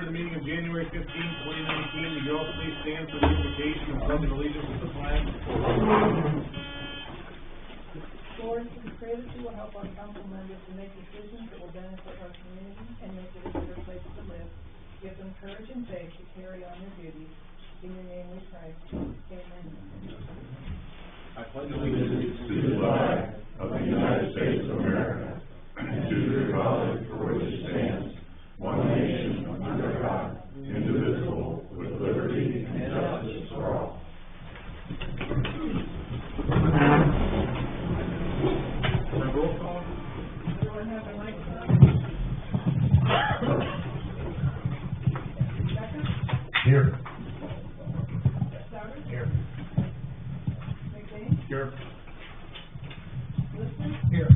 the meeting of January 15, 2019. Would you all please stand for the invocation and pledge allegiance to the flag? Lord, we pray that you will help our council members to make decisions that will benefit our community and make it a better place to live. Give them courage and faith to carry on their duties. In your name we pray. Amen. I pledge allegiance to the flag of the United States of America and to the republic for which it stands, one nation under God, indivisible, with liberty and justice for all. Roll call. Everyone have their mics on? Second? Here. Souter? Here. McBain? Here. Liston? Here.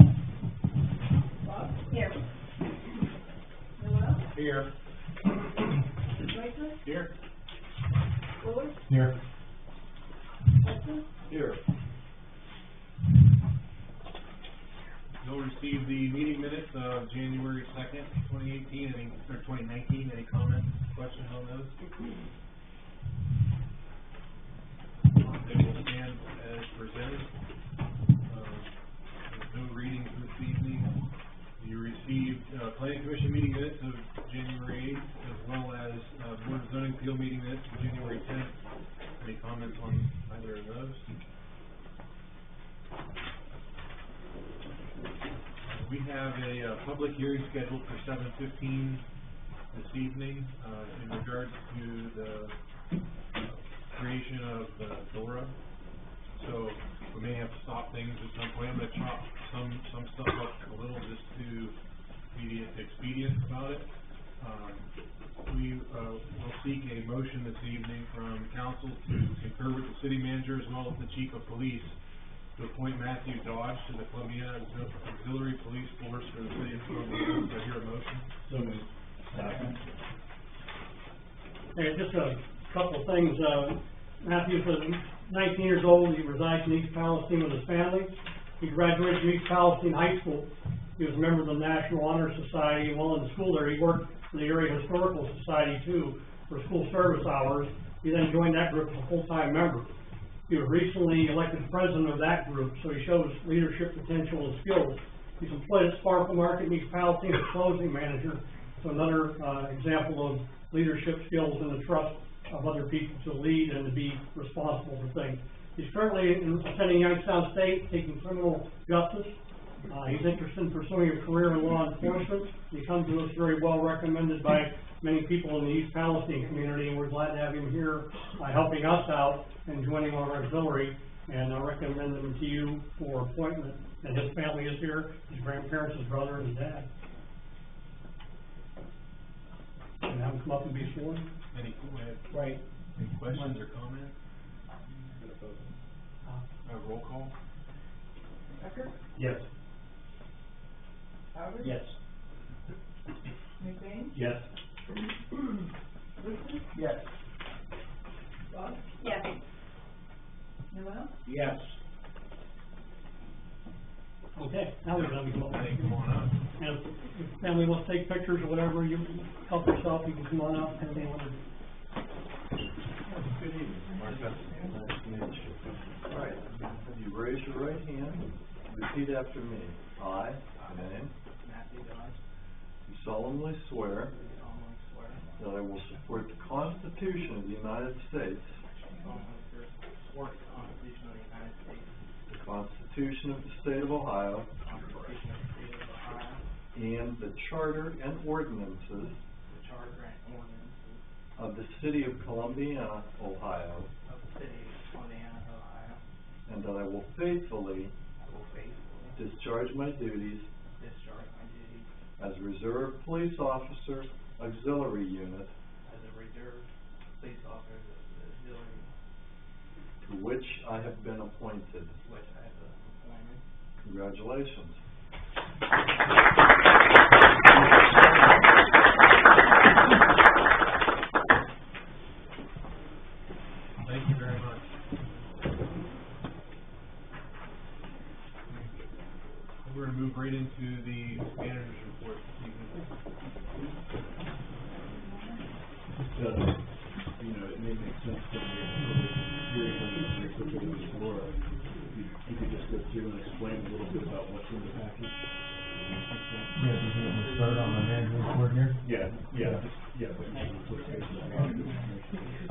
Bob? Here. Noel? Here. Rachel? Here. Lewis? Here. Hudson? Here. You'll receive the meeting minutes of January 2nd, 2018, or 2019. Any comments, questions on those? They will stand as presented. There's no readings this evening. You received Planning Commission meeting minutes of January 8th, as well as Board of Zoning Appeal meeting minutes of January 10th. Any comments on either of those? We have a public hearing scheduled for 7:15 this evening in regards to the creation of the DORA. So we may have to stop things at some point. I'm going to chop some stuff up a little just to be expedient about it. We will seek a motion this evening from council to concur with the city manager as well as the chief of police to appoint Matthew Dodge to the Columbiana Auxiliary Police Force for the city of Columbiana. Do I hear a motion? So moved. Second. Hey, just a couple of things. Matthew's 19 years old. He resides in East Palestine with his family. He graduated from East Palestine High School. He was a member of the National Honor Society. While in the school there, he worked for the Area Historical Society, too, for school service hours. He then joined that group as a full-time member. He was recently elected president of that group, so he shows leadership potential and skills. He's employed at Sparkle Market in East Palestine as closing manager, so another example of leadership skills and the trust of other people to lead and to be responsible for things. He's currently attending Youngstown State, taking criminal justice. He's interested in pursuing a career in law enforcement. He comes to us very well recommended by many people in the East Palestine community, and we're glad to have him here helping us out and joining our auxiliary, and I recommend him to you for appointment. And his family is here, his grandparents, his brother, and his dad. And have him come up and be sworn. Any questions or comments? Roll call. Becker? Yes. Souter? Yes. McBain? Yes. Liston? Yes. Bob? Yes. Noel? Yes. Okay, now we're going to come up. Hey, come on up. And if family wants to take pictures or whatever, you help yourself, you can come on up and they want to. Good evening, Martha. Nice to meet you. All right, you raise your right hand, repeat after me. I, name, Matthew Dodge, do solemnly swear solemnly swear that I will support the Constitution of the United States, solemnly support the Constitution of the United States, the Constitution of the State of Ohio, the Constitution of the State of Ohio, and the Charter and ordinances the Charter and ordinances of the City of Columbiana, Ohio, of the City of Columbiana, Ohio, and that I will faithfully I will faithfully discharge my duties discharge my duties as Reserve Police Officer, Auxiliary Unit, as a reserve police officer of the auxiliary to which I have been appointed. which I have been appointed. Congratulations. Thank you very much. We're going to move right into the manager's report this evening. You know, it may make sense for the public hearing when you put it on the floor. You could just go through and explain a little bit about what's in the package. Yeah, do you want me to start on the manager's report here? Yeah, but you put it in the package.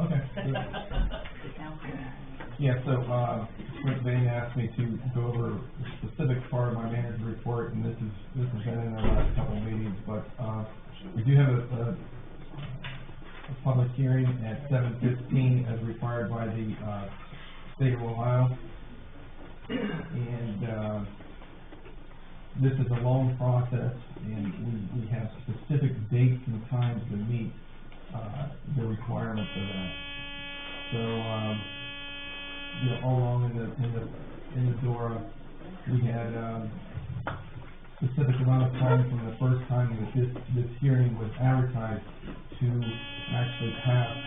Okay. Yeah, so, Rick Bain asked me to go over a specific part of my manager's report, and this has been in our last couple of meetings, but, we do have a public hearing at 7:15 as required by the, state of Ohio. And, this is a long process, and we have specific dates and times to meet, the requirements of that. So, you know, all along in the DORA, we had, specific amount of time from the first time that this hearing was advertised to actually pass,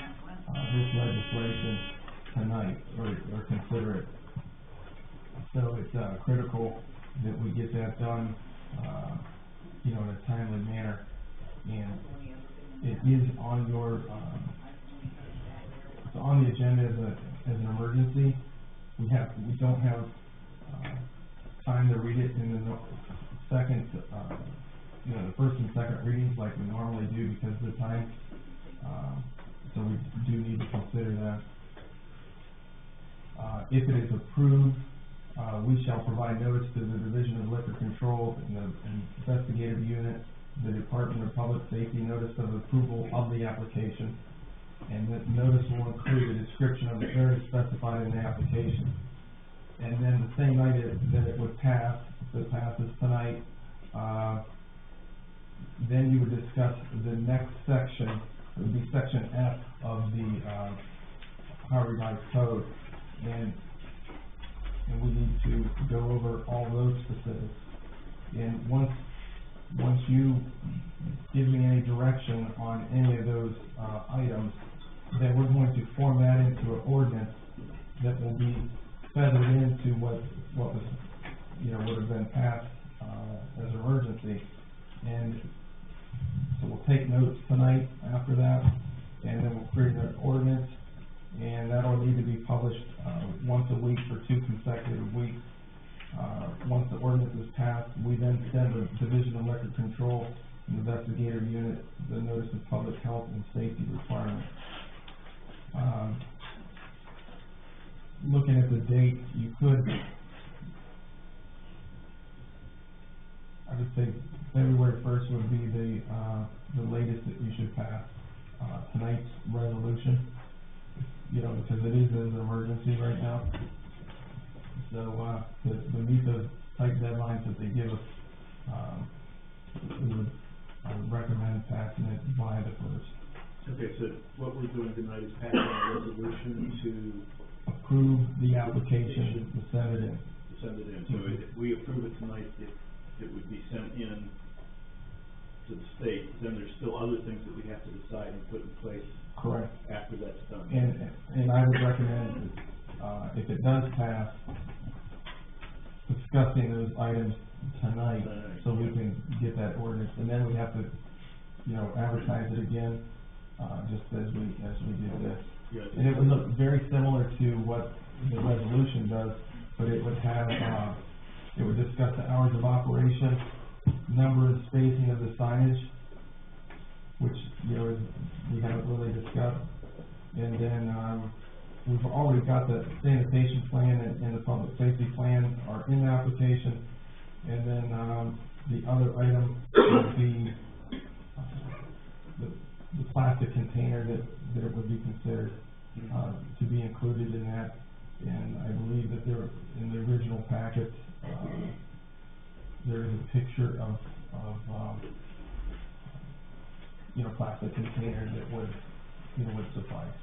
this legislation tonight, or consider it. So it's, critical that we get that done, you know, in a timely manner. And it is on your, it's on the agenda as an emergency. We don't have, time to read it in the second, you know, the first and second readings like we normally do because of the time. So we do need to consider that. If it is approved, we shall provide notice to the Division of Liquor Control and the investigative unit, the Department of Public Safety, notice of approval of the application. And the notice will include a description of the area specified in the application. And then the same night that it would pass, if it passes tonight, then you would discuss the next section. It would be section F of the, Ohio Revised Code. And we need to go over all those specifics. And once you give me any direction on any of those, items, then we're going to form that into an ordinance that will be feathered into what was, you know, would have been passed, as an emergency. And so we'll take notes tonight after that, and then we'll create an ordinance, and that'll need to be published, once a week for 2 consecutive weeks. Once the ordinance is passed, we then send the Division of Liquor Control and Investigative Unit the notice of public health and safety requirements. Looking at the dates, you could, I would say February 1st would be the latest that you should pass, tonight's resolution, you know, because it is an emergency right now. So, to meet those tight deadlines that they give us, I would recommend passing it by the 1st. Okay, so what we're doing tonight is passing a resolution to approve the application to send it in. So if we approve it tonight, it would be sent in to the state. Then there's still other things that we have to decide and put in place. Correct. After that's done. And I would recommend that, if it does pass, discussing those items tonight, so we can get that ordinance, and then we have to, you know, advertise it again, just as we did this. Yeah. And it would look very similar to what the resolution does, but it would have, it would discuss the hours of operation, number and spacing of the signage, which, you know, we haven't really discussed. And then, we've already got the sanitation plan and the public safety plan are in the application. And then, the other item would be, the plastic container that it would be considered, to be included in that. And I believe that there, in the original packet, there is a picture of you know, plastic container that would, you know, would suffice.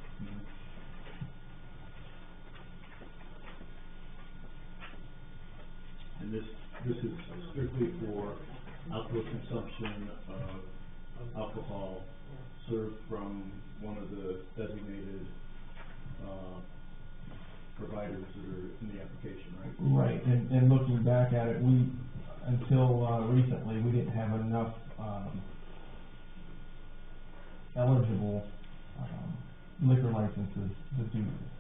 And this is strictly for outdoor consumption of alcohol served from one of the designated, providers that are in the application, right? Right, and looking back at it, until recently, we didn't have enough eligible liquor licenses to do this.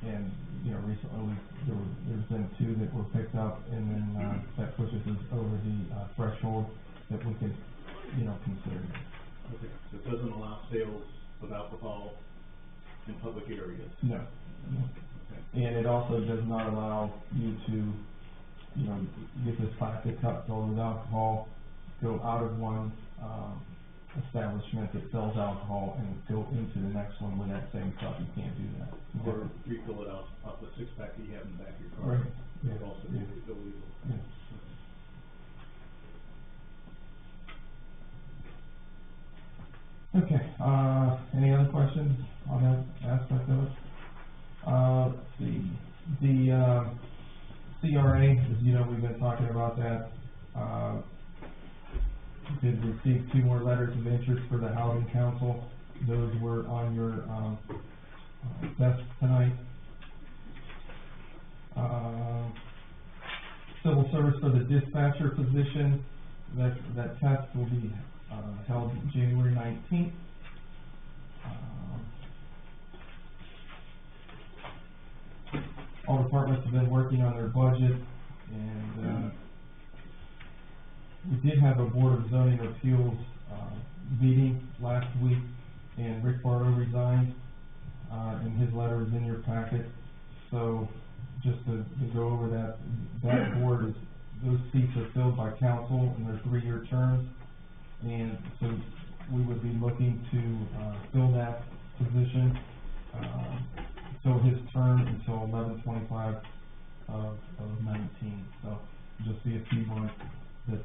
And, you know, recently, there's been 2 that were picked up, and then, that pushes us over the, threshold that we could, you know, consider. Okay, so it doesn't allow sales of alcohol in public areas? No. Okay. And it also does not allow you to, you know, get this plastic cup filled with alcohol, go out of one, establishment that sells alcohol and go into the next one with that same cup. You can't do that. Or refill it off the 6-pack that you have in the back of your car. Right. Yeah. It's also Yeah. illegal. Yeah. Okay, any other questions on that aspect of it? Let's see, the, CRA, as you know, we've been talking about that, did receive 2 more letters of interest for the Housing Council. Those were on your, desk tonight. Civil service for the dispatcher position, that test will be, held January 19th. All departments have been working on their budget, and, we did have a Board of Zoning Appeals, meeting last week, and Rick Barlow resigned, and his letter is in your packet. So, just to go over that board is, those seats are filled by council, and they're 3-year terms. And so we would be looking to, fill that position, fill his term until 11/25 of 19. So just be a few months that,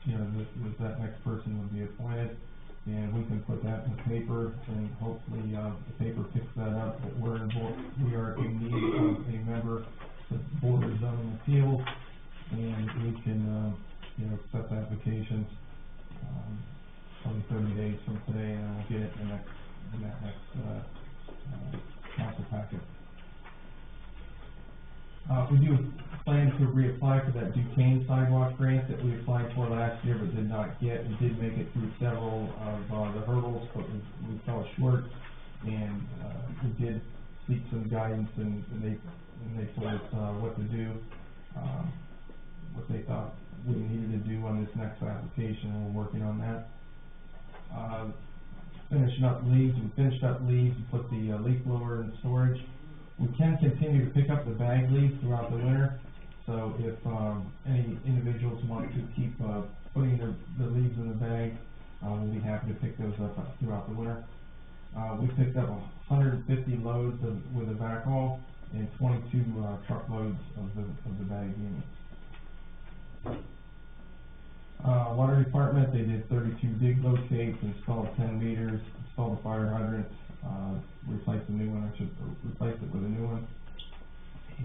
you know, that next person would be appointed, and we can put that in the paper, and hopefully, the paper picks that up, but we are in need of a member of the Board of Zoning Appeals, and we can, you know, accept applications, probably 30 days from today, and then we'll get it in that next, council packet. We do plan to reapply for that Duquesne sidewalk grant that we applied for last year but did not get. We did make it through several of, the hurdles, but we fell short, and, we did seek some guidance, and they told us, what to do, what they thought we needed to do on this next application, and we're working on that. Finishing up leaves, we finished up leaves, and put the, leaf blower in storage. We can continue to pick up the bag leaves throughout the winter, so if, any individuals want to keep, putting the leaves in the bag, we'll be happy to pick those up throughout the winter. We picked up 150 loads with a backhaul, and 22, truckloads of the bag units. Water department, they did 32 dig locates, installed 10 meters, installed a fire hydrant, replaced a new one, replaced it with a new one.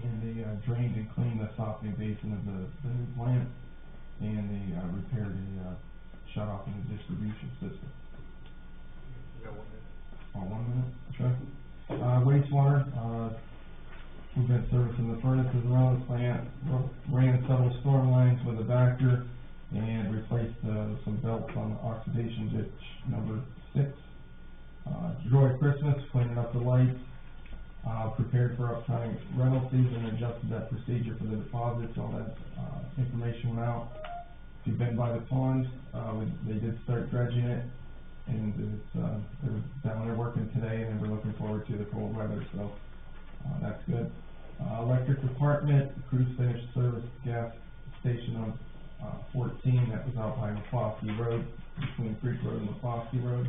And they, drained and cleaned the softening basin of the new plant, and they, repaired a, shut off in the distribution system. You got 1 minute. Oh, 1 minute, sure. Wastewater, we've been servicing the furnaces around the plant, ran several storm lines with a Vector, and replaced, some belts on the oxidation ditch number 6. Joy Christmas, cleaning up the lights, prepared for upcoming rental season, adjusted that procedure for the deposits, all that, information went out. If you've been by the pond, they did start dredging it, and it's, they're down there working today, and we're looking forward to the cold weather, so, that's good. Electric department, crews finished service gas station on, 14, that was out by McCloskey Road, between Creek Road and McCloskey Road.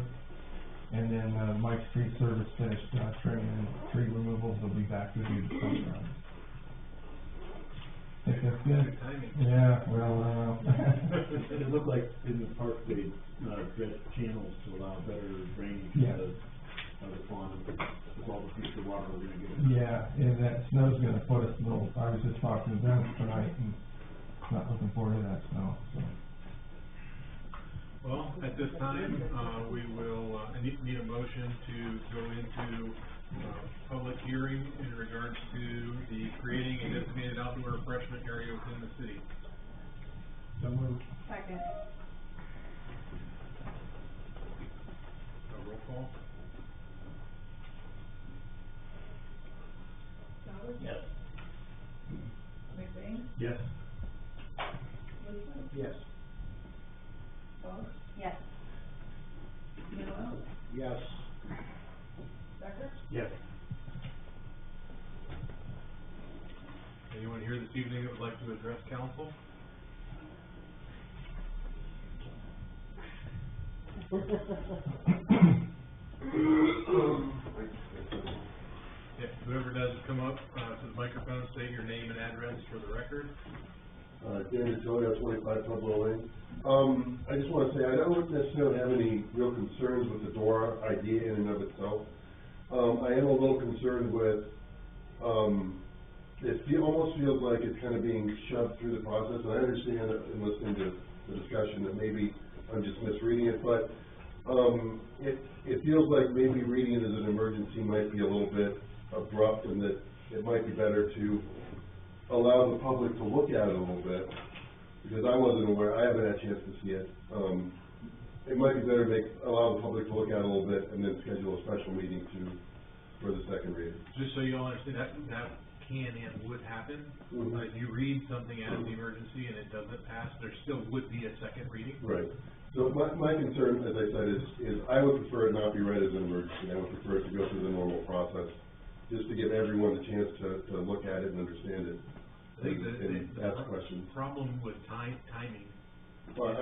And then, Mike's Tree Service finished, trimming and tree removals, they'll be back with you sometime. Think that's good? Good timing. Yeah, well, And it looked like in the park they, dredged channels to allow better drainage Yeah. of the pond, with all the future water we're gonna get. yeah, and that snow's gonna put us a little, I was just talking to them tonight, and not looking forward to that snow, so. Well, at this time, we will, I need a motion to go into, public hearing in regards to the creating a designated outdoor refreshment area within the city. So moved. Second. roll call? Sauer, Yes. McBain, Yes. Liston, Yes. Bunk, Yes. Noel, Yes. Becker, Yes. Anyone here this evening that would like to address council? Yeah, whoever does come up, to the microphone, state your name and address for the record. Dan Antonio, 25 Pueblo Lane. I just want to say, I don't necessarily have any real concerns with the DORA idea in and of itself. I am a little concerned with, almost feels like it's kind of being shoved through the process, and I understand that in listening to the discussion that maybe I'm just misreading it, but, it feels like maybe reading it as an emergency might be a little bit abrupt, and that it might be better to allow the public to look at it a little bit, because I wasn't aware, I haven't had a chance to see it. It might be better to allow the public to look at it a little bit and then schedule a special meeting for the second reading. Just so you all understand, that can and would happen. Mhm. If you read something as an emergency and it doesn't pass, there still would be a second reading. Right. So my concern, as I said, is I would prefer it not be read as an emergency. I would prefer it to go through the normal process, just to give everyone a chance to look at it and understand it. I think And ask questions. problem with timing. Well,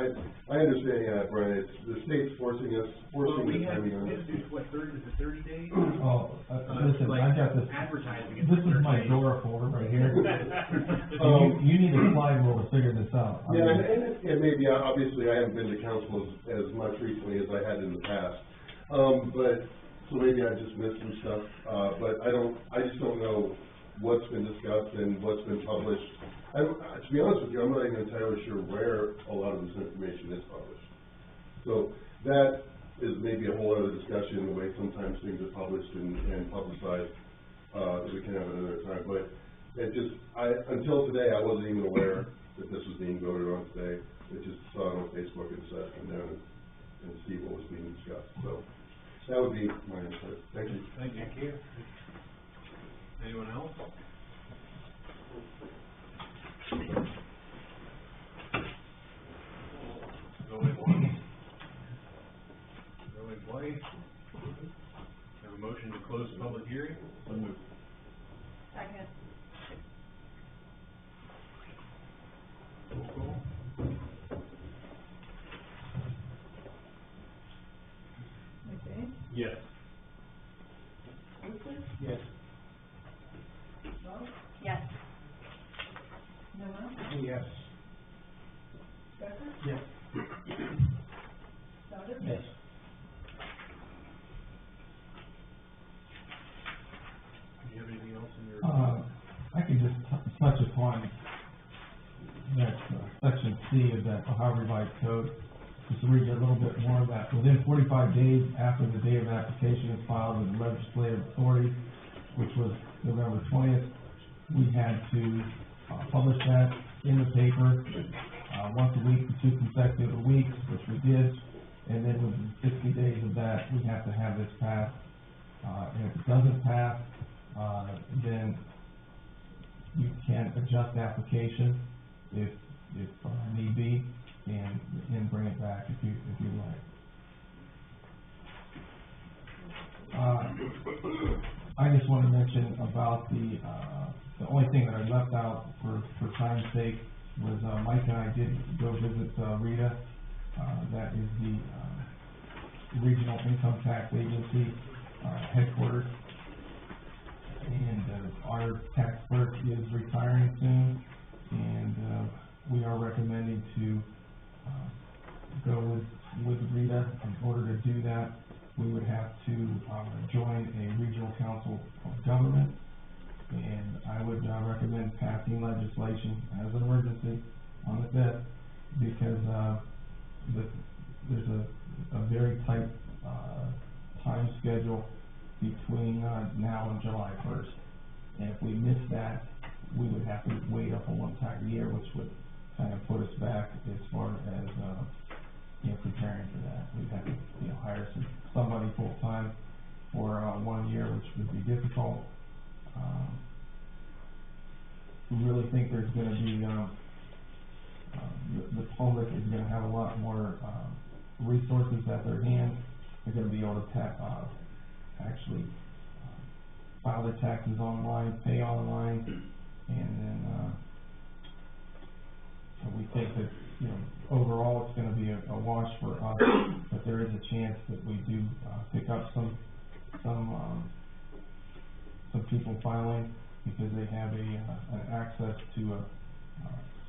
I understand, yeah, Brian, it's, the state's forcing the timing on We it. have to do, what, 30 days? Oh, listen, Like I got this, advertising. this is my DORA folder right here. You need a slide rule to figure this out. I Yeah, mean, and it may be, obviously, I haven't been to council as much recently as I had in the past. But, so maybe I just missed some stuff, but I just don't know what's been discussed and what's been published. To be honest with you, I'm not even entirely sure where a lot of this information is published. So that is maybe a whole other discussion, the way sometimes things are published and publicized, that we can have at another time. But it just, until today, I wasn't even aware that this was being voted on today. I just saw it on Facebook and decided to come down and see what was being discussed. So that would be my input. Thank you. Thank you. Anyone else? Going once. Going twice. Have a motion to close the public hearing? So moved. Second. Roll call? McBain, Yes. Liston, Yes. Bunk, Yes. Noel, Yes. Becker, Yes. Sauer, Yes. Do you have anything else in your? I can just touch upon that, section C of that Ohio Revised Code, just to read you a little bit more of that. Within 45 days after the day of application is filed with the legislative authority, which was November 20th, we had to, publish that in the paper, once a week for 2 consecutive weeks, which we did. And then within 60 days of that, we have to have this passed. And if it doesn't pass, then you can adjust the application if need be, and bring it back if you like. I just want to mention about the only thing that I left out for time's sake was, Mike and I did go visit, Rita, that is the Regional Income Tax Agency, headquarters. And, our tax clerk is retiring soon, and, we are recommending to, go with Rita. In order to do that, we would have to, join a regional council of government, and I would, recommend passing legislation as an emergency on the 5th, because, there's a very tight, time schedule between, now and July 1st. And if we miss that, we would have to wait a whole entire year, which would kind of put us back as far as, preparing for that. We'd have to, hire somebody full-time for, 1 year, which would be difficult. We really think there's gonna be, the public is gonna have a lot more, resources at their hand. They're gonna be able to actually, file their taxes online, pay online, and then, so we think that, overall it's gonna be a wash for us, but there is a chance that we do, pick up some people filing because they have an access to,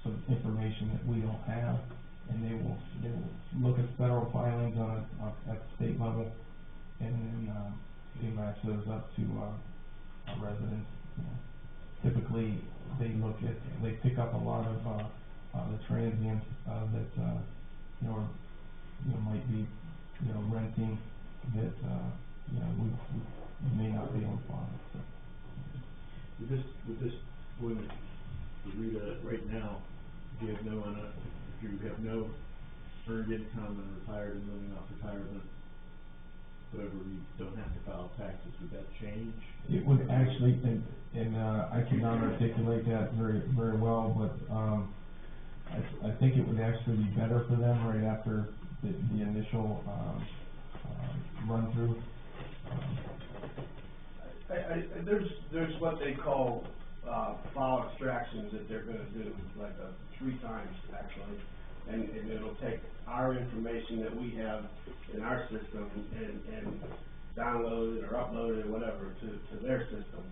some information that we don't have, and they will look at federal filings at the state level, and then, they match those up to, residents. Typically, they pick up a lot of, the transients, that, might be, renting that, we may not be able to find, so. With this ordinance, to read it right now, if you have no earned income and retired and living off retirement, whatever, you don't have to file taxes, would that change? It would actually, and I cannot articulate that very, very well, but, I think it would actually be better for them right after the initial, run-through. There's what they call, file extractions that they're gonna do, like, 3 times, actually. And it'll take our information that we have in our system and download it or upload it or whatever to their system.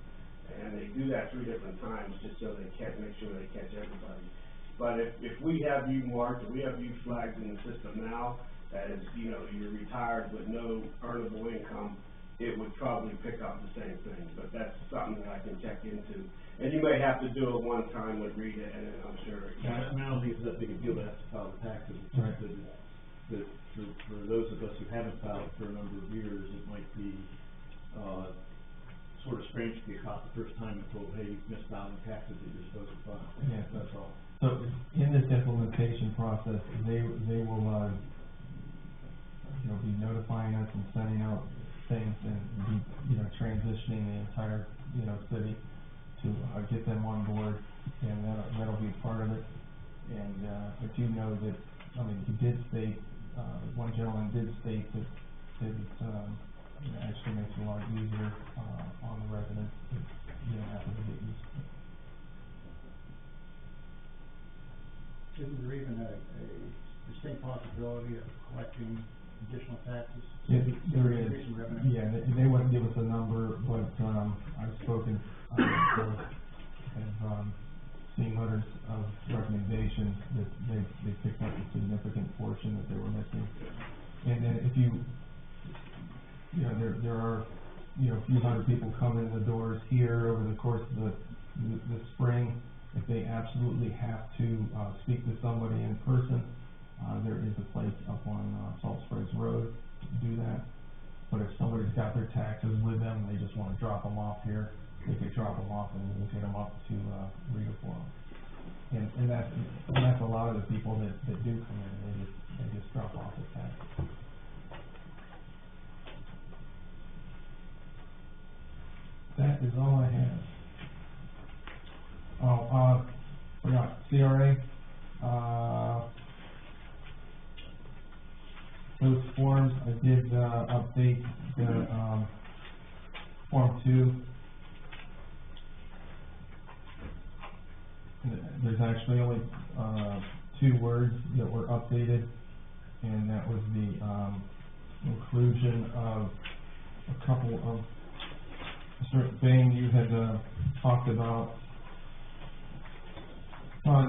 And they do that 3 different times just so they can't make sure they catch everybody. But if we have you marked, or we have you flagged in the system now as, you're retired with no earnable income, it would probably pick up the same thing, but that's something that I can check into. And you may have to do it one time with read it, and then I'm sure. I don't think it's that big a deal to have to file the taxes. It's Right. just that for those of us who haven't filed for a number of years, it might be, sort of strange to be caught the first time and told, hey, you've missed out on taxes that you're supposed to file. Yeah. That's all. So in this implementation process, they will, be notifying us and sending out things and be, transitioning the entire, city to, get them on board, and that'll be part of it. And, I do know that, he did state, one gentleman did state that it, actually makes it a lot easier, on the residents, if, have to get used to it. Isn't there even a distinct possibility of collecting additional taxes? Yeah, there is. Increasing revenue? Yeah, they wouldn't give us a number, but, I've spoken, have, seen letters of recommendations that they picked up a significant portion that they were missing. And then if there are, a few hundred people come in the doors here over the course of the spring. If they absolutely have to, speak to somebody in person, there is a place up on, Salt Springs Road to do that. But if somebody's got their taxes with them, and they just wanna drop them off here, they could drop them off and we'll get them up to, Rita for them. And that's a lot of the people that do come in, they just drop off their taxes. That is all I have. Oh, forgot, CRA, those forms, I did, update the, Form 2. There's actually only, 2 words that were updated, and that was the, inclusion of a couple of certain things you had, talked about.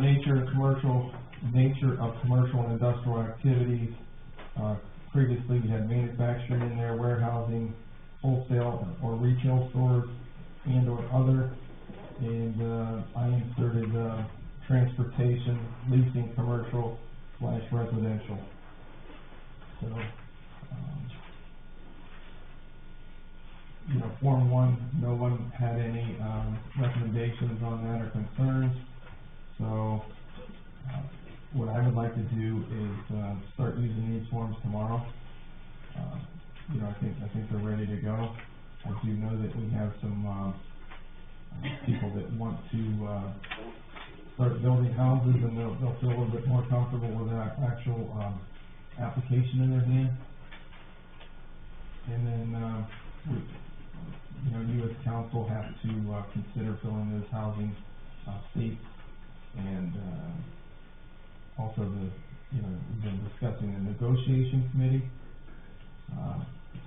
Nature of commercial and industrial activities. Previously, we had manufacturing in there, warehousing, wholesale or retail stores, and or other. And I inserted transportation, leasing, commercial/residential. So, Form 1, no one had any recommendations on that or concerns. So, what I would like to do is, start using these forms tomorrow. You know, I think they're ready to go. I do know that we have some, people that want to, start building houses, and they'll feel a little bit more comfortable with that actual, application in their hand. And then, you know, you as council have to, consider filling those housing, seats, and, also you know, we've been discussing the negotiation committee.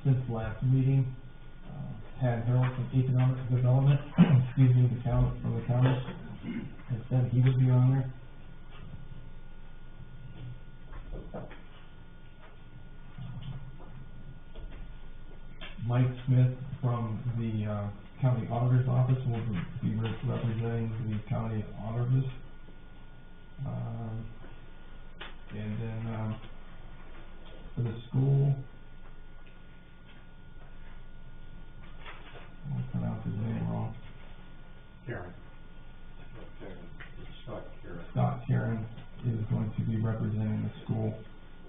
Since last meeting, Tad Harold from Economic Development, excuse me, from the county, has said he would be on there. Mike Smith from the, county auditor's office will be representing the county auditors. And then, for the school, I'll pronounce his name wrong. Scott Karen is going to be representing the school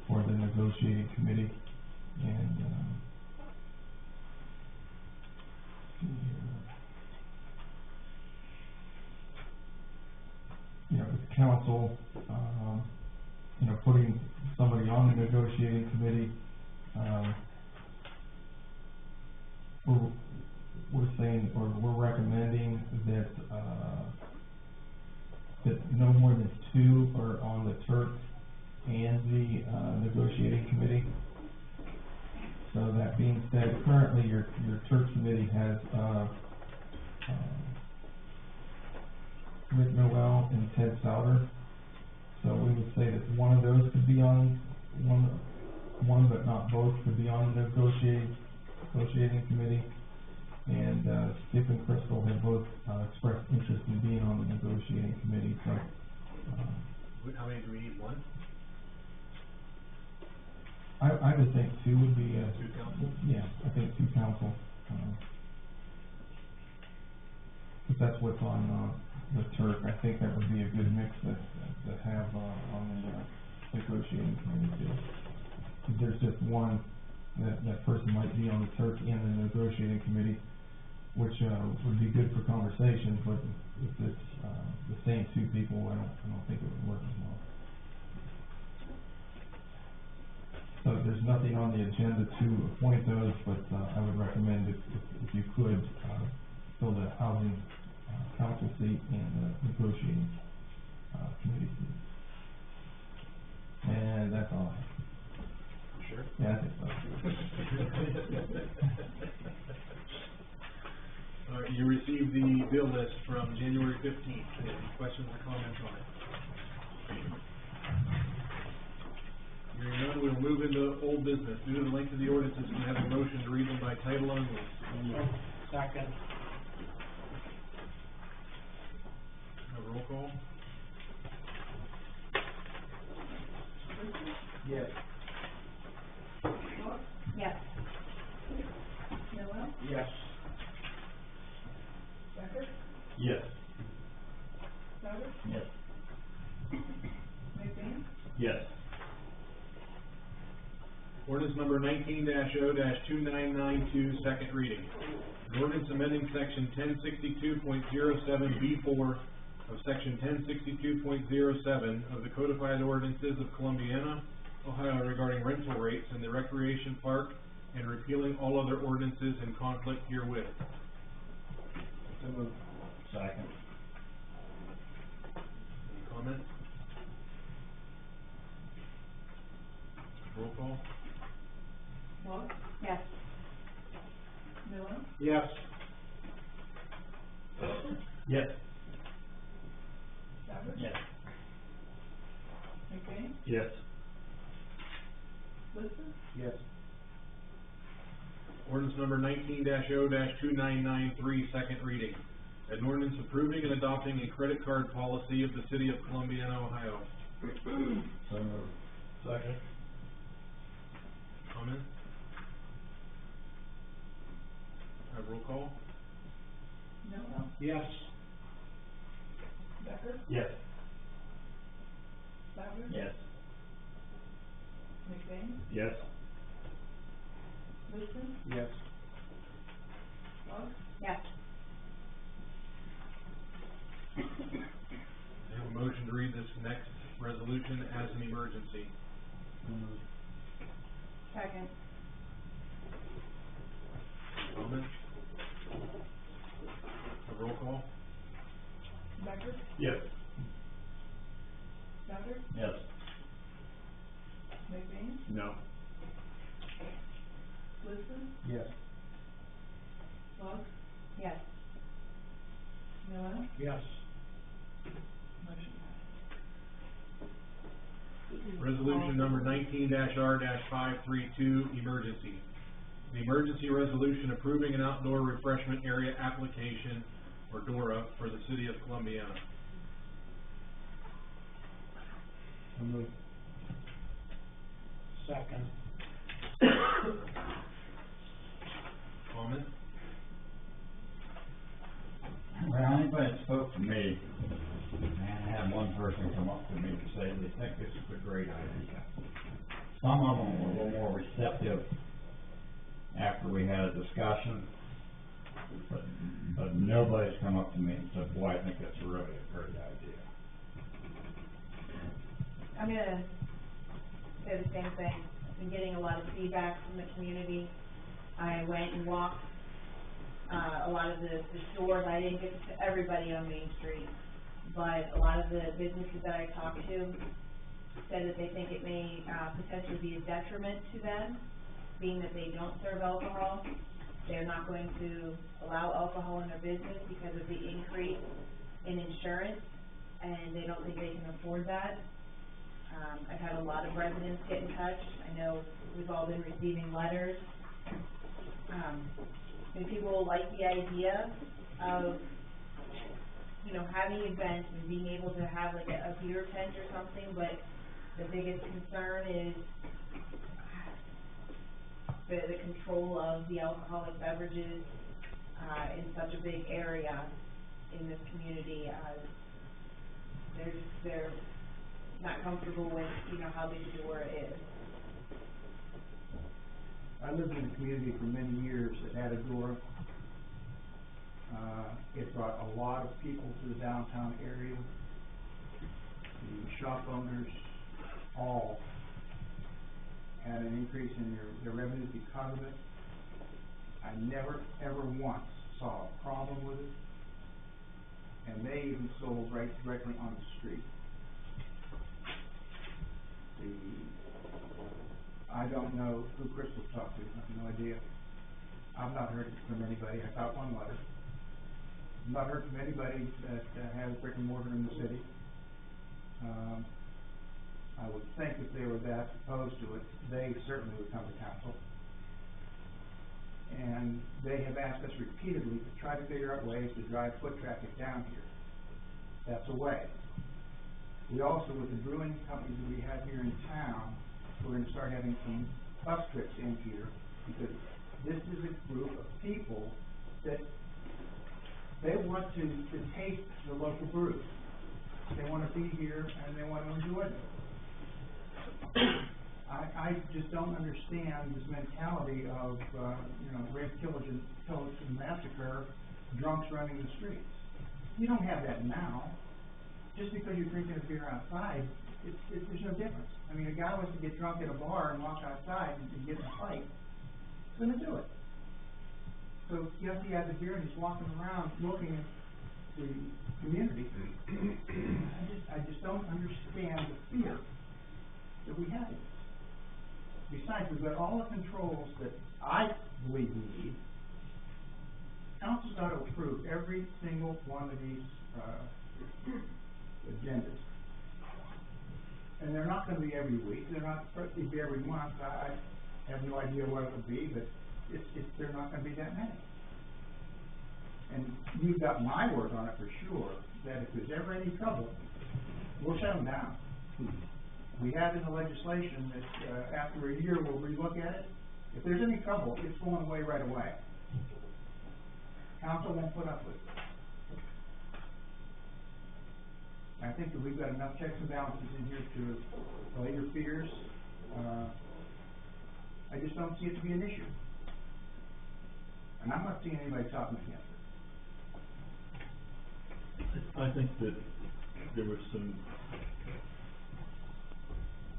for the negotiating committee, and, see here. You know, the council, you know, putting somebody on the negotiating committee, we're saying, or we're recommending that, that no more than 2 are on the Turk and the, negotiating committee. So that being said, currently your Turk committee has, Rick Noel and Ted Souter. So we would say that one of those could be on, one but not both could be on the negotiating committee. And, Skip and Crystal have both, expressed interest in being on the negotiating committee, so, How many do we need, 1? I would think 2 would be, 2 council? yeah, I think 2 council, if that's what's on, the Turk, I think that would be a good mix to have, on the, negotiating committee too. If there's just one, that person might be on the Turk and the negotiating committee, which, would be good for conversation, but if it's, the same 2 people, I don't think it would work as well. So there's nothing on the agenda to appoint those, but, I would recommend if you could, fill the housing, council seat and the negotiating, committee seat. And that's all I have. Sure. Yeah, I think so. All right, you received the bill list from January 15th. Any questions or comments on it? Hearing none, we'll move into old business. Due to the length of the ordinances, we have a motion to read them by title only. Second. A roll call? Yes. Clark? Yes. Noel? Yes. Becker? Yes. Souter? Yes. McBain? Yes. Ordinance number 19-0-2992, second reading. An ordinance amending section 1062.07B4 of section 1062.07 of the codified ordinances of Columbiana, Ohio regarding rental rates in the recreation park and repealing all other ordinances in conflict herewith. So moved. Second. Any comments? Roll call? Clark? Yes. Noel? Yes. Yes. Souter? Yes. McBain? Yes. Liston? Yes. Ordinance number 19-0-2993, second reading. An ordinance approving and adopting a credit card policy of the city of Columbiana, Ohio. So moved. Second. Comment? Roll call? Noel? Yes. Becker? Yes. Souter? Souter? Yes. McBain? Yes. Liston? Yes. Love? Yes. I have a motion to read this next resolution as an emergency. So moved. Second. Comments? A roll call? Becker? Yes. Souter? Yes. McBain? No. Liston? Yes. Love? Yes. Noel? Yes. Motion passed. Resolution number 19-R-532, emergency. The emergency resolution approving an outdoor refreshment area application, or DORA, for the city of Columbiana. So moved. Second. Comment? Well, anybody that spoke to me, and I had one person come up to me to say they think this is a great idea. Some of them were a little more receptive after we had a discussion, but nobody's come up to me and said, boy, I think that's really a great idea. I'm gonna say the same thing. I've been getting a lot of feedback from the community. I went and walked, a lot of the stores. I didn't get to everybody on Main Street, but a lot of the businesses that I talked to said that they think it may, potentially be a detriment to them, being that they don't serve alcohol. They're not going to allow alcohol in their business because of the increase in insurance, and they don't think they can afford that. I've had a lot of residents get in touch. I know we've all been receiving letters. And people like the idea of, you know, having events and being able to have like a beer tent or something, but the biggest concern is the control of the alcoholic beverages, in such a big area in this community. They're not comfortable with, you know, how big the DORA is. I lived in a community for many years that had a DORA. It brought a lot of people to the downtown area. The shop owners all had an increase in their revenues because of it. I never, ever once saw a problem with it. And they even sold right directly on the street. I don't know who Crystal talked to, I have no idea. I've not heard from anybody. I got one letter. I've not heard from anybody that has brick and mortar in the city. I would think if they were that opposed to it, they certainly would come to council. And they have asked us repeatedly to try to figure out ways to drive foot traffic down here. That's a way. We also, with the brewing companies that we have here in town, we're gonna start having some bus trips in here, because this is a group of people that they want to taste the local brews. They wanna be here and they wanna enjoy it. I just don't understand this mentality of, rape, pillage, and massacre, drunks running the streets. You don't have that now. Just because you're drinking a beer outside, there's no difference. I mean, a guy wants to get drunk at a bar and walk outside and get in a fight, he's gonna do it. So, yes, he has a beer and he's walking around looking at the community. I just don't understand the fear that we have. Besides, we've got all the controls that I believe we need. Council's got to approve every single one of these, agendas. And they're not gonna be every week, they're not supposed to be every month. I have no idea what it would be, but they're not gonna be that many. And you've got my word on it for sure, that if there's ever any trouble, we'll shut them down. We have in the legislation that, after a year, we'll relook at it. If there's any trouble, it's going away right away. Council won't put up with it. I think that we've got enough checks and balances in here to allay your fears. I just don't see it to be an issue. And I'm not seeing anybody talking against it. I think that there was some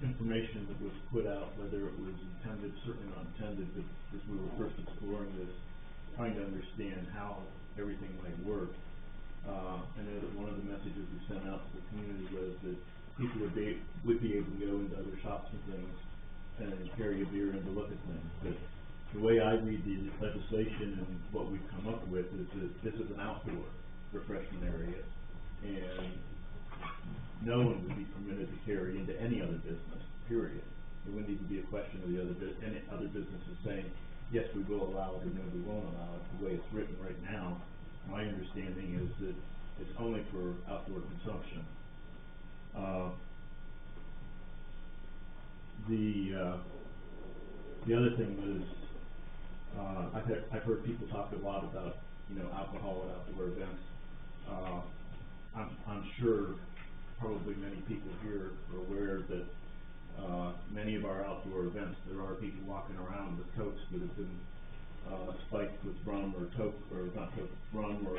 information that was put out, whether it was intended, certainly not intended, but as we were first exploring this, trying to understand how everything might work. I know that one of the messages we sent out to the community was that people would be able to go into other shops and things and carry a beer in to look at things. But the way I read the legislation and what we've come up with is that this is an outdoor refreshment area, and no one would be permitted to carry into any other business, period. It wouldn't even be a question of any other businesses saying, yes, we will allow it, or no, we won't allow it. The way it's written right now, my understanding is that it's only for outdoor consumption. The other thing was, I've heard people talk a lot about, alcohol at outdoor events. I'm sure probably many people here are aware that many of our outdoor events, there are people walking around with coats that have been spiked with rum or rum or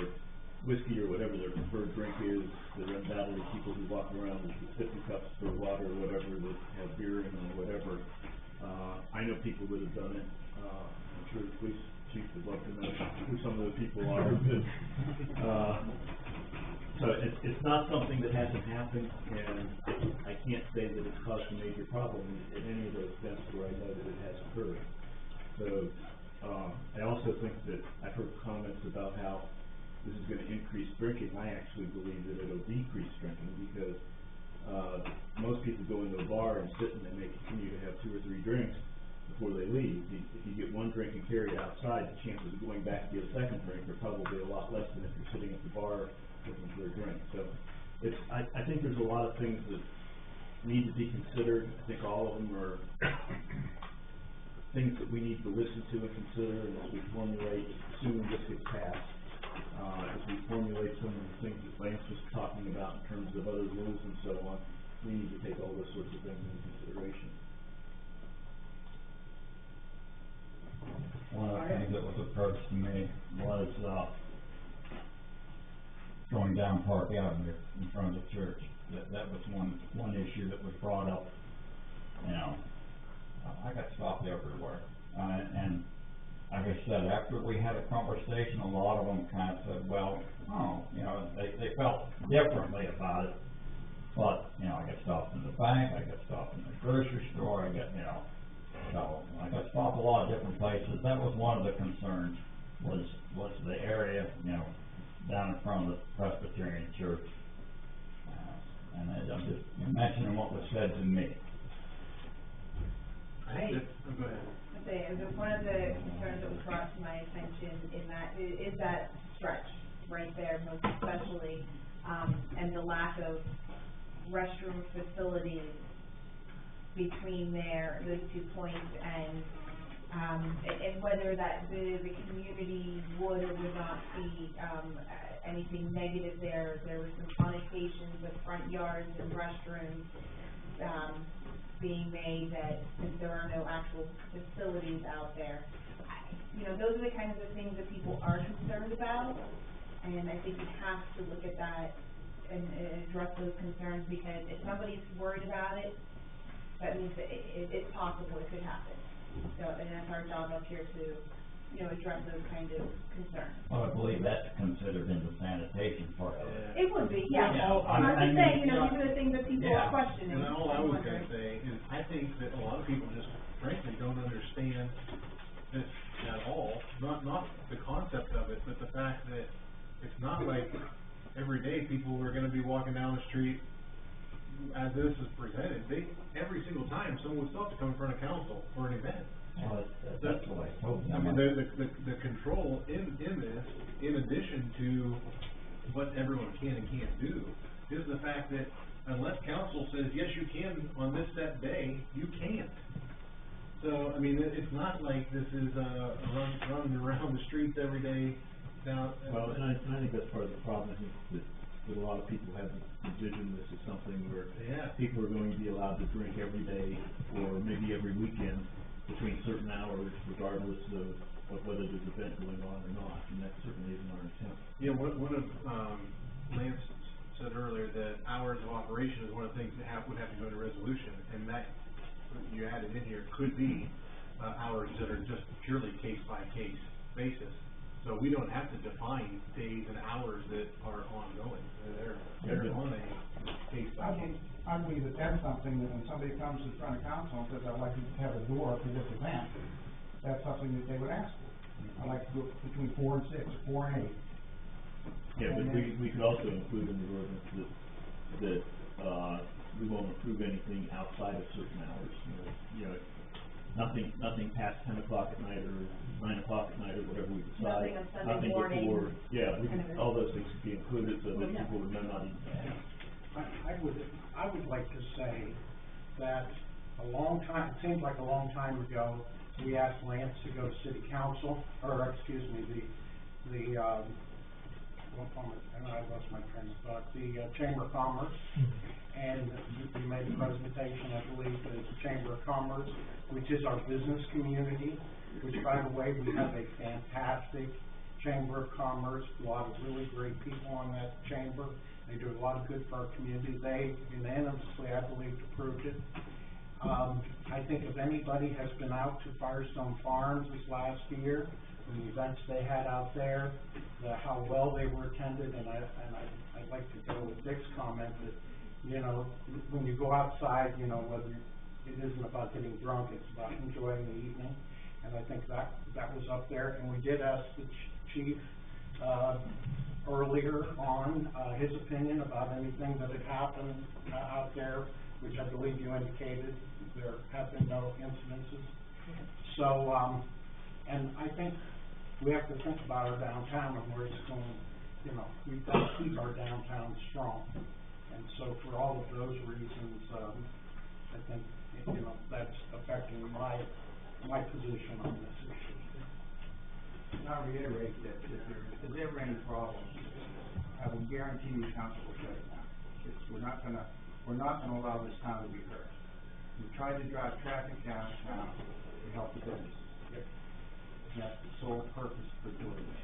whiskey or whatever their preferred drink is. There are undoubtedly people who walk around with 50 cups for water or whatever that have beer in them or whatever. I know people that have done it. I'm sure the police chief would love to know who some of the people are. So it's not something that hasn't happened, and I can't say that it's caused a major problem in any of those events where I know that it has occurred. So I also think that I've heard comments about how this is going to increase drinking. I actually believe that it'll decrease drinking because most people go into a bar and sit and then they continue to have 2 or 3 drinks before they leave. If you get 1 drink and carry it outside, the chances of going back to get a second drink are probably a lot less than if you're sitting at the bar looking for a drink. So I think there's a lot of things that need to be considered. I think all of them are things that we need to listen to and consider, and as we formulate, assuming this gets passed, as we formulate some of the things that Lance was talking about in terms of other rules and so on, we need to take all those sorts of things into consideration. One of the things that was approached to me was, going down Park Avenue in front of the church. That was one issue that was brought up. I got stopped everywhere. And like I said, after we had a conversation, a lot of them kind of said, well, they felt differently about it. But, I got stopped in the bank, I got stopped in the grocery store, so I got stopped a lot of different places. That was one of the concerns, was the area, down in front of the Presbyterian Church. And I'm just mentioning what was said to me. Go ahead. One of the concerns that was brought to my attention is that stretch right there, most especially, and the lack of restroom facilities between those 2 points, and whether that the community would or would not see anything negative there. There were some connotations of front yards and restrooms being made that since there are no actual facilities out there. Those are the kinds of things that people are concerned about, and I think we have to look at that and address those concerns, because if somebody's worried about it, that means that it's possible it could happen. So, and that's our job up here to, address those kind of concerns. Well, I believe that's considered in the sanitation part of it. It would be, yeah. I I'm just mean, saying, these are the things that people are questioning. And all I was gonna say is, I think that a lot of people just frankly don't understand this at all. Not the concept of it, but the fact that it's not like every day people are gonna be walking down the street as this is presented. Every single time, someone would still have to come in front of council for an event. Well, that's what I told them. I mean, the control in this, in addition to what everyone can and can't do, is the fact that unless council says, yes, you can on this set day, you can't. So, I mean, it's not like this is running around the streets every day down. Well, and I think that's part of the problem. I think that that a lot of people have envisioned this as something where Yeah. people are going to be allowed to drink every day, or maybe every weekend, between certain hours, regardless of whether there's an event going on or not, and that certainly isn't our intent. Yeah, one of, Lance said earlier that hours of operation is one of the things that would have to go into resolution, and that, you added in here, could be, hours that are just purely case-by-case basis. So we don't have to define days and hours that are ongoing, they're on a case-by-case. I believe that that's something that when somebody comes in front of council and says, I'd like to have a door for this event, that's something that they would ask for. I'd like to go between 4 and 6, or 4 and 8. Yeah, but we could also include in the ordinance that we won't approve anything outside of certain hours, you know, nothing past 10 o'clock at night or 9 o'clock at night or whatever we decide. Nothing on Sunday morning. Before, yeah, we Kind could, of all those things could be included so that Yeah. people would not even. I would like to say that it seems like a long time ago, we asked Lance to go to city council, or excuse me, I lost my train of thought, the Chamber of Commerce. And you made a presentation, I believe, to the Chamber of Commerce, which is our business community, which, by the way, we have a fantastic Chamber of Commerce, a lot of really great people on that chamber. They do a lot of good for our community. They unanimously, I believe, approved it. I think if anybody has been out to Firestone Farms this last year, the events they had out there, how well they were attended, and I'd like to go with Dick's comment that, you know, when you go outside, you know, whether it isn't about getting drunk, it's about enjoying the evening. And I think that was up there. And we did ask the chief, earlier on, his opinion about anything that had happened out there, which I believe you indicated there have been no incidences. So, and I think we have to think about our downtown and where it's going. You know, we've got to keep our downtown strong. And so for all of those reasons, I think, you know, that's affecting my position on this issue. I'll reiterate that if there's ever any problems, I will guarantee you council will shut it down. We're not gonna allow this town to be hurt. We tried to drive traffic downtown to help the businesses. That's the sole purpose for doing this.